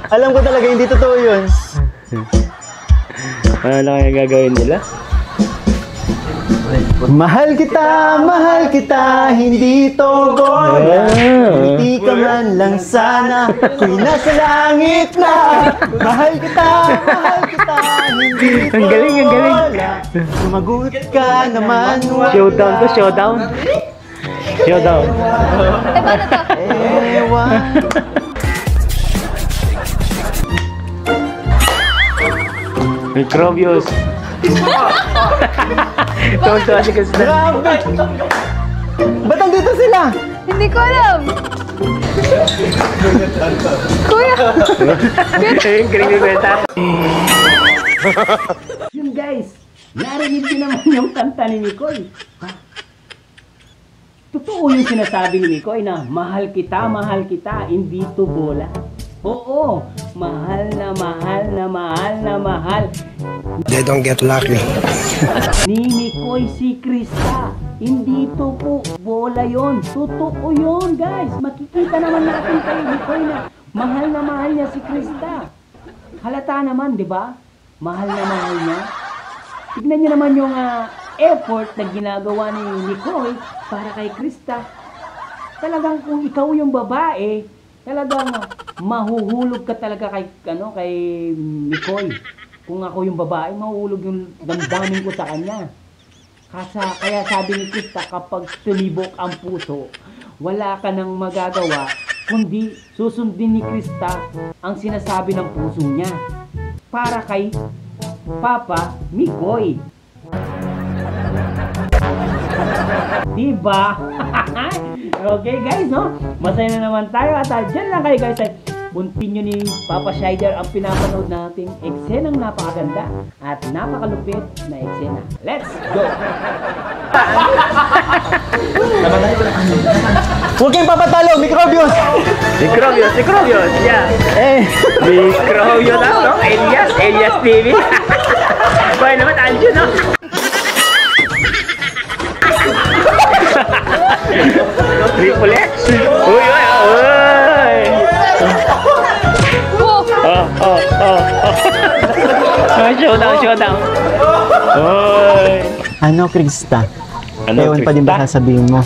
[SPEAKER 9] Alam ko talaga hindi totoo yun.
[SPEAKER 3] Ano lang kaya gagawin nila?
[SPEAKER 9] Mahal kita, hindi to bola. Hindi ka man lang sana, ako'y nasa langit na. Mahal kita, hindi to bola. Sumagot ka naman.
[SPEAKER 3] Showdown to showdown. Showdown.
[SPEAKER 10] Paano to?
[SPEAKER 9] Ewan.
[SPEAKER 3] Microbius. Tuwan-tuwa si Krista.
[SPEAKER 9] Grabe! Ba't andito sila?
[SPEAKER 10] Hindi ko alam. Kuya!
[SPEAKER 3] Galing ni Kuya Tataw. Yun guys, narinig din naman yung kanta ni Mikoy. Totoo yung sinasabi ni Mikoy na mahal kita, hindi to bola. Oo, mahal na mahal.
[SPEAKER 11] They don't get lucky.
[SPEAKER 3] Ni Mikoy si Krista. Hindi to po bola yon. Totoo yon guys. Makikita naman natin kay Mikoy na mahal niya si Krista. Halata naman, di ba? Mahal niya. Tignan niyo naman yung effort na ginagawa ni Mikoy para kay Krista. Talagang kung ikaw yung babae, talagang mahuhulog ka talaga kay Mikoy. Kung ako yung babae, mahuhulog yung damdamin ko sa kanya. Kaya sabi ni Krista, kapag tumibok ang puso, wala ka nang magagawa, kundi susundin ni Krista ang sinasabi ng puso niya para kay Papa Mikoy. Diba? Okay guys, no? Masaya na naman tayo at dyan lang kayo guys. continue ni Papa Shider ang pinapanood nating eksenang napakaganda at napakalupit na eksena. Let's go!
[SPEAKER 9] Huwag kayong papatalo, Microbius!
[SPEAKER 3] Microbius, yeah. Microbius no? Elias TV. Boy naman, Anjo, no? Triple X. Uy. Showdown. Uy.
[SPEAKER 9] Ano, Krista? Ewan pa din ba sasabihin mo?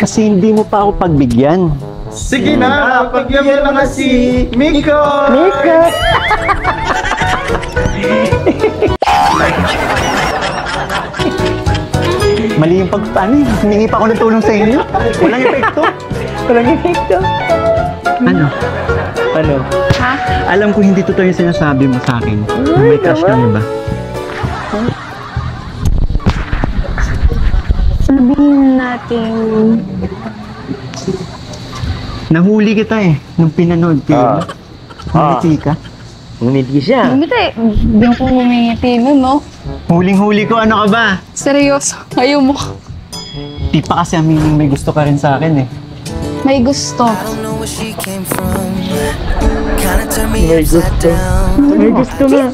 [SPEAKER 9] Kasi hindi mo pa ako pagbigyan.
[SPEAKER 13] Sige na, pagbigyan mo na si Miko!
[SPEAKER 9] Mali yung pagpaano eh. Humingi pa ako ng tulong sa inyo. Walang epekto. Ano?
[SPEAKER 10] Ha?
[SPEAKER 9] Alam ko hindi totoo yung sinasabi mo sa akin. May crush ka na ba?
[SPEAKER 10] Sabihin natin,
[SPEAKER 9] Nahuli kita eh. Nung pinanood ko. Ngumiti ka.
[SPEAKER 3] Ngumiti siya.
[SPEAKER 10] hindi ako humingiti nun, no?
[SPEAKER 9] Huling-huli ko. Ano ka ba?
[SPEAKER 10] Seryoso, ayaw mo.
[SPEAKER 9] Di pa kasi aminin may gusto ka rin sa akin eh.
[SPEAKER 10] May gusto.
[SPEAKER 3] May gusto nga.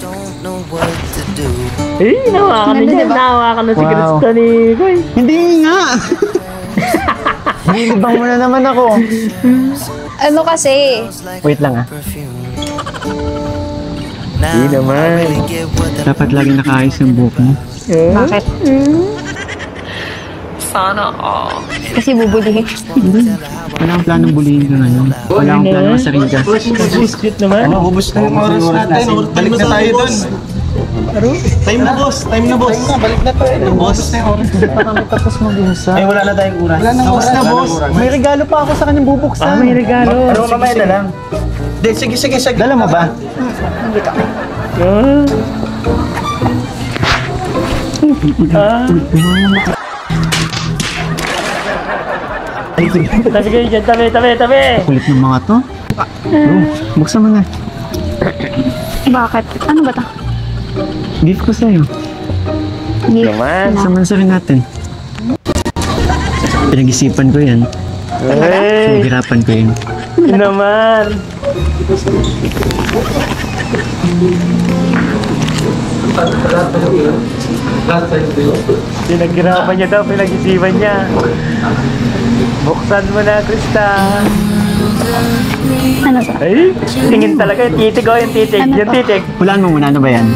[SPEAKER 3] Nawa ka na si Krista ni Koy.
[SPEAKER 9] Hindi nga! Nilibang mo na naman ako.
[SPEAKER 10] Ano kasi?
[SPEAKER 9] Wait lang ah.
[SPEAKER 3] Hindi naman.
[SPEAKER 9] Dapat lagi nakaayos yung buhok mo.
[SPEAKER 10] Bakit? Sana all. Kasi bubulihin.
[SPEAKER 9] Wala akong planong bulihin ka ngayon. Wala akong planong masarin ka.
[SPEAKER 3] Cute naman.
[SPEAKER 13] Ubus na yung oras natin. Balik na tayo dun. Time na boss. Balik na tayo. Boss.
[SPEAKER 9] Hindi pa kami tapos mag-usap.
[SPEAKER 13] Ay, wala na tayong oras.
[SPEAKER 9] Tapos na boss. May regalo pa ako sa kanyang bubuksan.
[SPEAKER 3] May regalo.
[SPEAKER 13] Pero mamaya na lang. Sige.
[SPEAKER 9] Dala mo ba?
[SPEAKER 3] Tabi kayo dyan, tabi.
[SPEAKER 9] Kulit ng mga to. Buksan mo na.
[SPEAKER 10] Bakit? Ano ba ito?
[SPEAKER 9] Gift ko sa'yo.
[SPEAKER 10] Gift na.
[SPEAKER 9] Samansarin natin. Pinag-isipan ko yan. Pinaghirapan ko yan.
[SPEAKER 3] Naman. Pinaghirapan niya daw, pinag-isipan niya. Buksan mo na, Krista.
[SPEAKER 10] Ano ba?
[SPEAKER 3] Ay, tingin talaga yung titig o yung titig.
[SPEAKER 10] Ano
[SPEAKER 3] yung
[SPEAKER 10] to?
[SPEAKER 3] titig.
[SPEAKER 9] Hulaan mo muna, ano ba yan?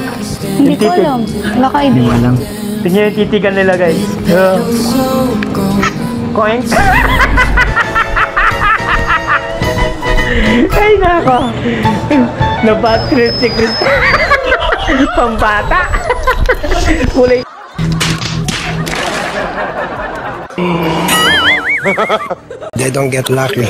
[SPEAKER 10] Hindi ko alam. Wala ka
[SPEAKER 9] Hindi mo
[SPEAKER 10] idea.
[SPEAKER 9] alam.
[SPEAKER 3] Tingnan yung titigan nila, guys. Koink. Ay, nako. Nabat trip si Krista. Pambata. Kulay.
[SPEAKER 11] They don't get lucky.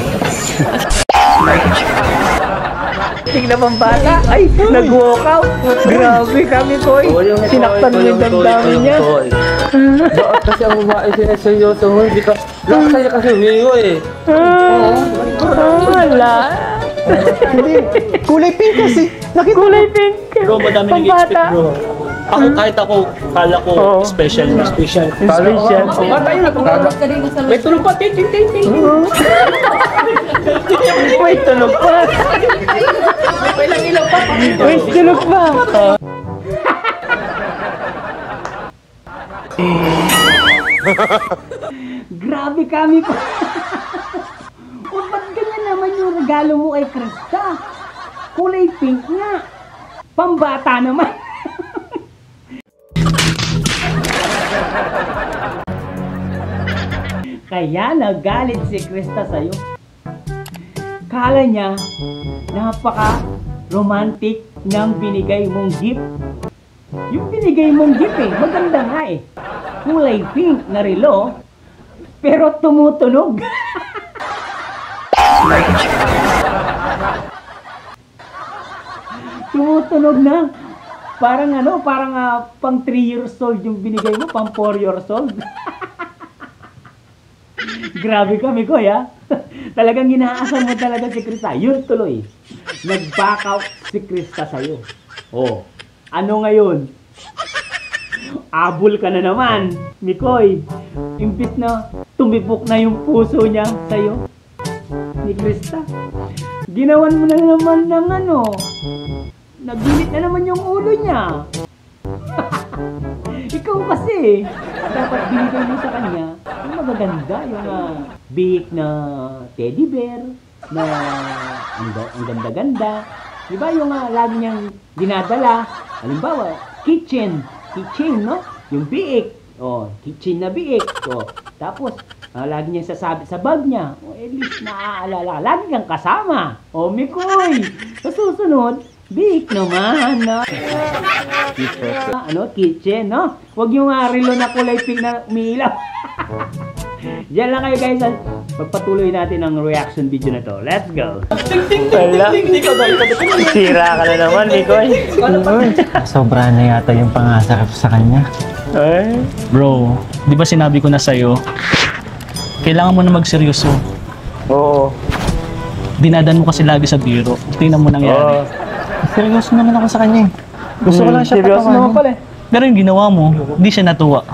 [SPEAKER 3] Tingnan pang bata. Ay, nag-walk out. Grabe kami, Koy. Sinaktan mo yung damdamin niya.
[SPEAKER 13] Bakit kasi ang babae seryoso mo? Hindi ka... Kaya kasi humingo eh.
[SPEAKER 3] Wala.
[SPEAKER 9] Hindi. Kulay pink kasi. Nakita
[SPEAKER 3] Kulay pink.
[SPEAKER 7] Bro, madami nag-expect bro. Kahit ako, kala ko special.
[SPEAKER 3] Bata yun, may tulog pa. Ting. May tulog pa. May tulog pa. Grabe kami pa. O ba't ganyan naman yung regalo mo kay Krista? Kulay pink nga. Pambata naman. Kaya nagalit si Krista sa'yo. Kala niya, napaka-romantic ng binigay mong gift. Yung binigay mong gift maganda nga Kulay pink na relo, pero tumutunog. Tumutunog na. Parang pang 3 years old yung binigay mo, pang 4 years old. Grabe kami, Kuya. Talagang inaasar mo talaga si Krista. Yun tuloy. Nag-back out si Krista sa'yo. Oh, ano ngayon? Abol ka na naman, Mikoy. Imbis na tumibok na yung puso niya sa'yo, ni Krista. Ginawan mo na naman ng ano. Naginit na naman yung ulo niya. Ikaw kasi, dapat binigay mo sa kanya yung magaganda, yung bihik na teddy bear, na ang ganda-ganda. Diba yung lagi niyang dinadala, halimbawa, kitchen, no? Yung biik, kitchen na biik. Tapos, lagi niyang sasabi sa bag niya, at least naaalala, lagi kang kasama. Mikoy, sa susunod, biik naman, no? Kitchen, no? Huwag yung relo na kulay pink na umiilaw. Diyan lang kayo guys, pagpatuloy natin ang reaction video na to. Let's go! Wala. Sira ka na naman, Mikoy.
[SPEAKER 9] Sobra na yata yung pangasa ko sa kanya.
[SPEAKER 7] Bro, di ba sinabi ko na sa'yo, kailangan mo na magseryoso.
[SPEAKER 3] Oo.
[SPEAKER 7] Dinadaan mo kasi lagi sa biro. Tingnan mo nangyari.
[SPEAKER 9] Seryoso naman ako sa kanya. Gusto ko lang siya
[SPEAKER 3] seryoso naman pala eh.
[SPEAKER 7] Pero yung ginawa mo, hindi siya natuwa.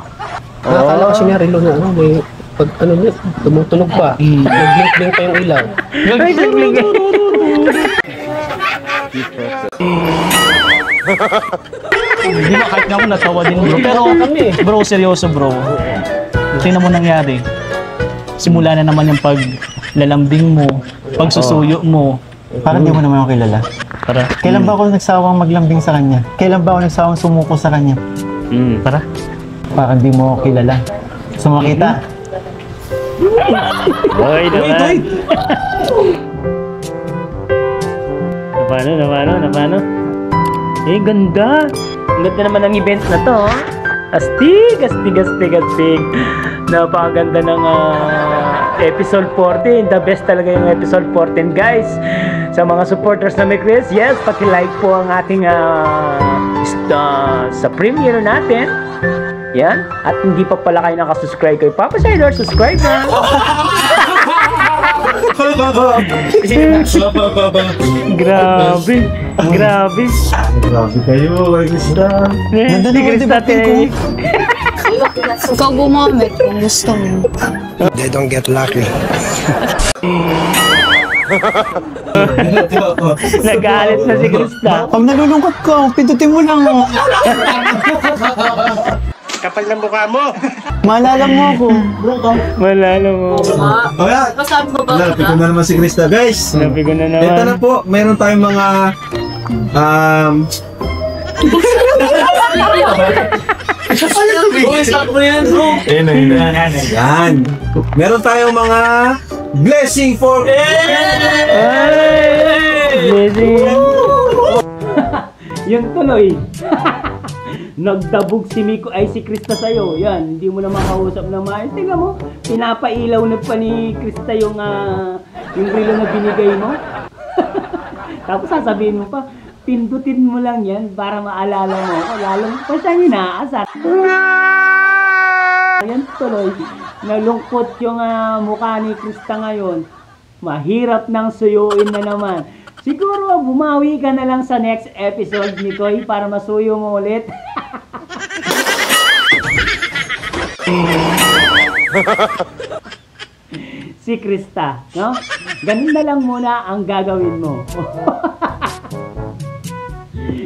[SPEAKER 11] Nakakala ko siya relo na may pag niya, tumutunog pa. Nag-blink-blink pa yung ilaw.
[SPEAKER 3] Nag-blink-blink.
[SPEAKER 7] Hindi ba kahit nga ako natawa din bro. Pero bro, seryoso bro. Tingnan mo nangyari. Simula na naman yung paglalambing mo, pagsusuyo mo.
[SPEAKER 9] Parang di mo naman ako kilala.
[SPEAKER 7] Tara.
[SPEAKER 9] Kailan ba ako nagsawang maglambing sa kanya? Kailan ba ako nagsawang sumuko sa kanya?
[SPEAKER 7] Tara.
[SPEAKER 9] Parang di mo ako kilala. Sumakita.
[SPEAKER 3] Boy, naman. Napano? Ganda. Ang ganda naman ng event na to. Astig. Napakaganda ng episode 14. The best talaga yung episode 14, guys. Sa mga supporters na may Chris, yes, paki-like po ang ating sa premiere natin. Yan. At hindi pa pala kayo nakasubscribe kay Papa Shader, subscribe na. Grabe. Grabe kayo, Krista.
[SPEAKER 9] Ganda naman, di ba, Pinko?
[SPEAKER 10] Ikaw gumamit kung gusto mo.
[SPEAKER 11] They don't get lucky.
[SPEAKER 3] Nagalit na si Krista.
[SPEAKER 9] Pag nalulungkot ka, pindutin mo lang.
[SPEAKER 12] Kapal ng mukha mo!
[SPEAKER 9] Maalala mo ako.
[SPEAKER 3] Malala mo.
[SPEAKER 6] Alright. Napi ko na naman si Krista, guys.
[SPEAKER 3] Napi ko na naman.
[SPEAKER 6] Ito na po, meron tayong mga yan. Meron tayong mga blessing for
[SPEAKER 3] blessing. Yung tuloy. Nagdabog si Miko ay si Krista sa'yo. Yan, hindi mo na makausap na maayos. Tingnan mo, pinapailaw na pa ni Krista yung relo na binigay mo. Tapos sasabihin mo pa, pindutin mo lang yan para maalala mo ako. Lalong pa siyang inaasar. Yan tuloy, nalungkot yung mukha ni Krista ngayon. Mahirap nang suyuin na naman. Siguro bumawi ka na lang sa next episode ni Koy para masuyo mo ulit. Si Krista, no? Ganun na lang muna ang gagawin mo.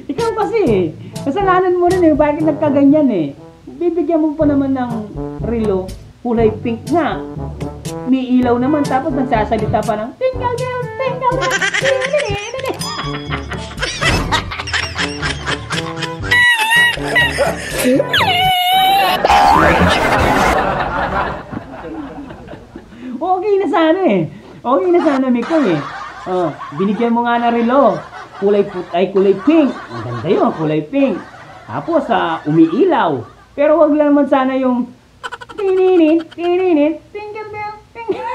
[SPEAKER 3] Ikaw kasi, kasalanan mo rin eh, bakit nagkaganyan eh. Bibigyan mo pa naman ng relo, kulay pink nga. May ilaw naman, tapos nagsasalita pa ng tingle bells, tingle bells. Okay na sana eh. Okay na sana, Miko eh. Binigyan mo nga na relo. Kulay pink. Ang ganda yun, kulay pink. Tapos umiilaw. Pero wag lang naman sana yung tininin, tingle bell, tingle.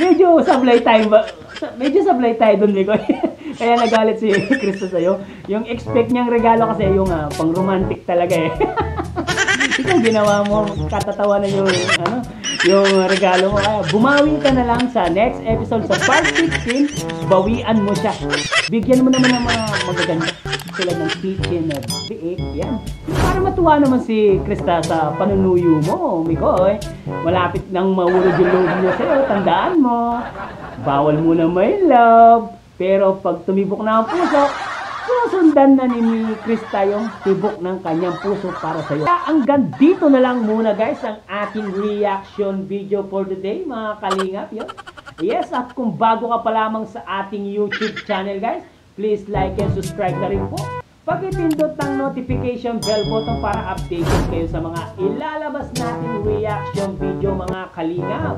[SPEAKER 3] Medyo sablay tayo ba? Medyo sablay tayo dun, Miko. Kaya nagalit si Krista sa'yo. Yung expect niyang regalo kasi yung pang romantic talaga eh. Ang ginawa mo, katatawa na yung regalo mo. Kaya bumawi ka na lang sa next episode sa part 16, bawian mo siya. Bigyan mo naman ng mga magaganda tulad ng kitchen na biik, yan. Para matuwa naman si Krista sa panunuyo mo, Mikoy. Malapit nang mahulog yung loob niya sa'yo, tandaan mo. Bawal muna may love. Pero pag tumibok na ang puso, susundan na ni Krista yung tibok ng kanyang puso para sa'yo. Kaya hanggang dito na lang muna guys ang ating reaction video for today mga kalingap. Yun. Yes, at kung bago ka pa lamang sa ating YouTube channel guys, please like and subscribe na rin po. Pag-ipindot ng notification bell button para updated kayo sa mga ilalabas nating reaction video mga kalingap.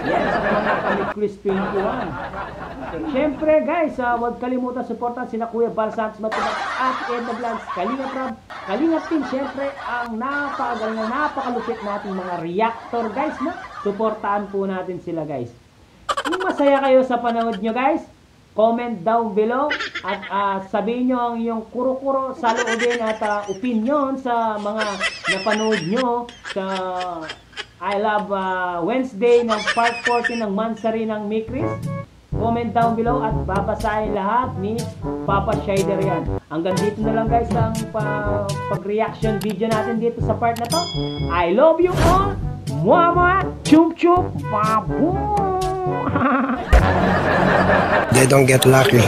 [SPEAKER 3] Yes, sa mga kami Chris 21. Siyempre guys, huwag kalimutan supportan sina Kuya Bal Santos Matubag at Edna Vlogs, Kalingap Rob, Kalingap Team. Siyempre ang napakagaling, napakalupit nating mga reactor guys na supportahan po natin sila guys. Kung masaya kayo sa panood nyo guys, comment down below at sabihin nyo ang iyong kuro-kuro sa loobin at opinion sa mga napanood nyo sa I Love Wednesday ng part 14 ng Mansari ng Mikris. Comment down below at babasahin lahat ni Papa Shider yan. Hanggang dito na lang guys ang pag-reaction video natin dito sa part na to. I love you all. Mwah mwah. Chup chup. Babu.
[SPEAKER 14] They don't get lucky.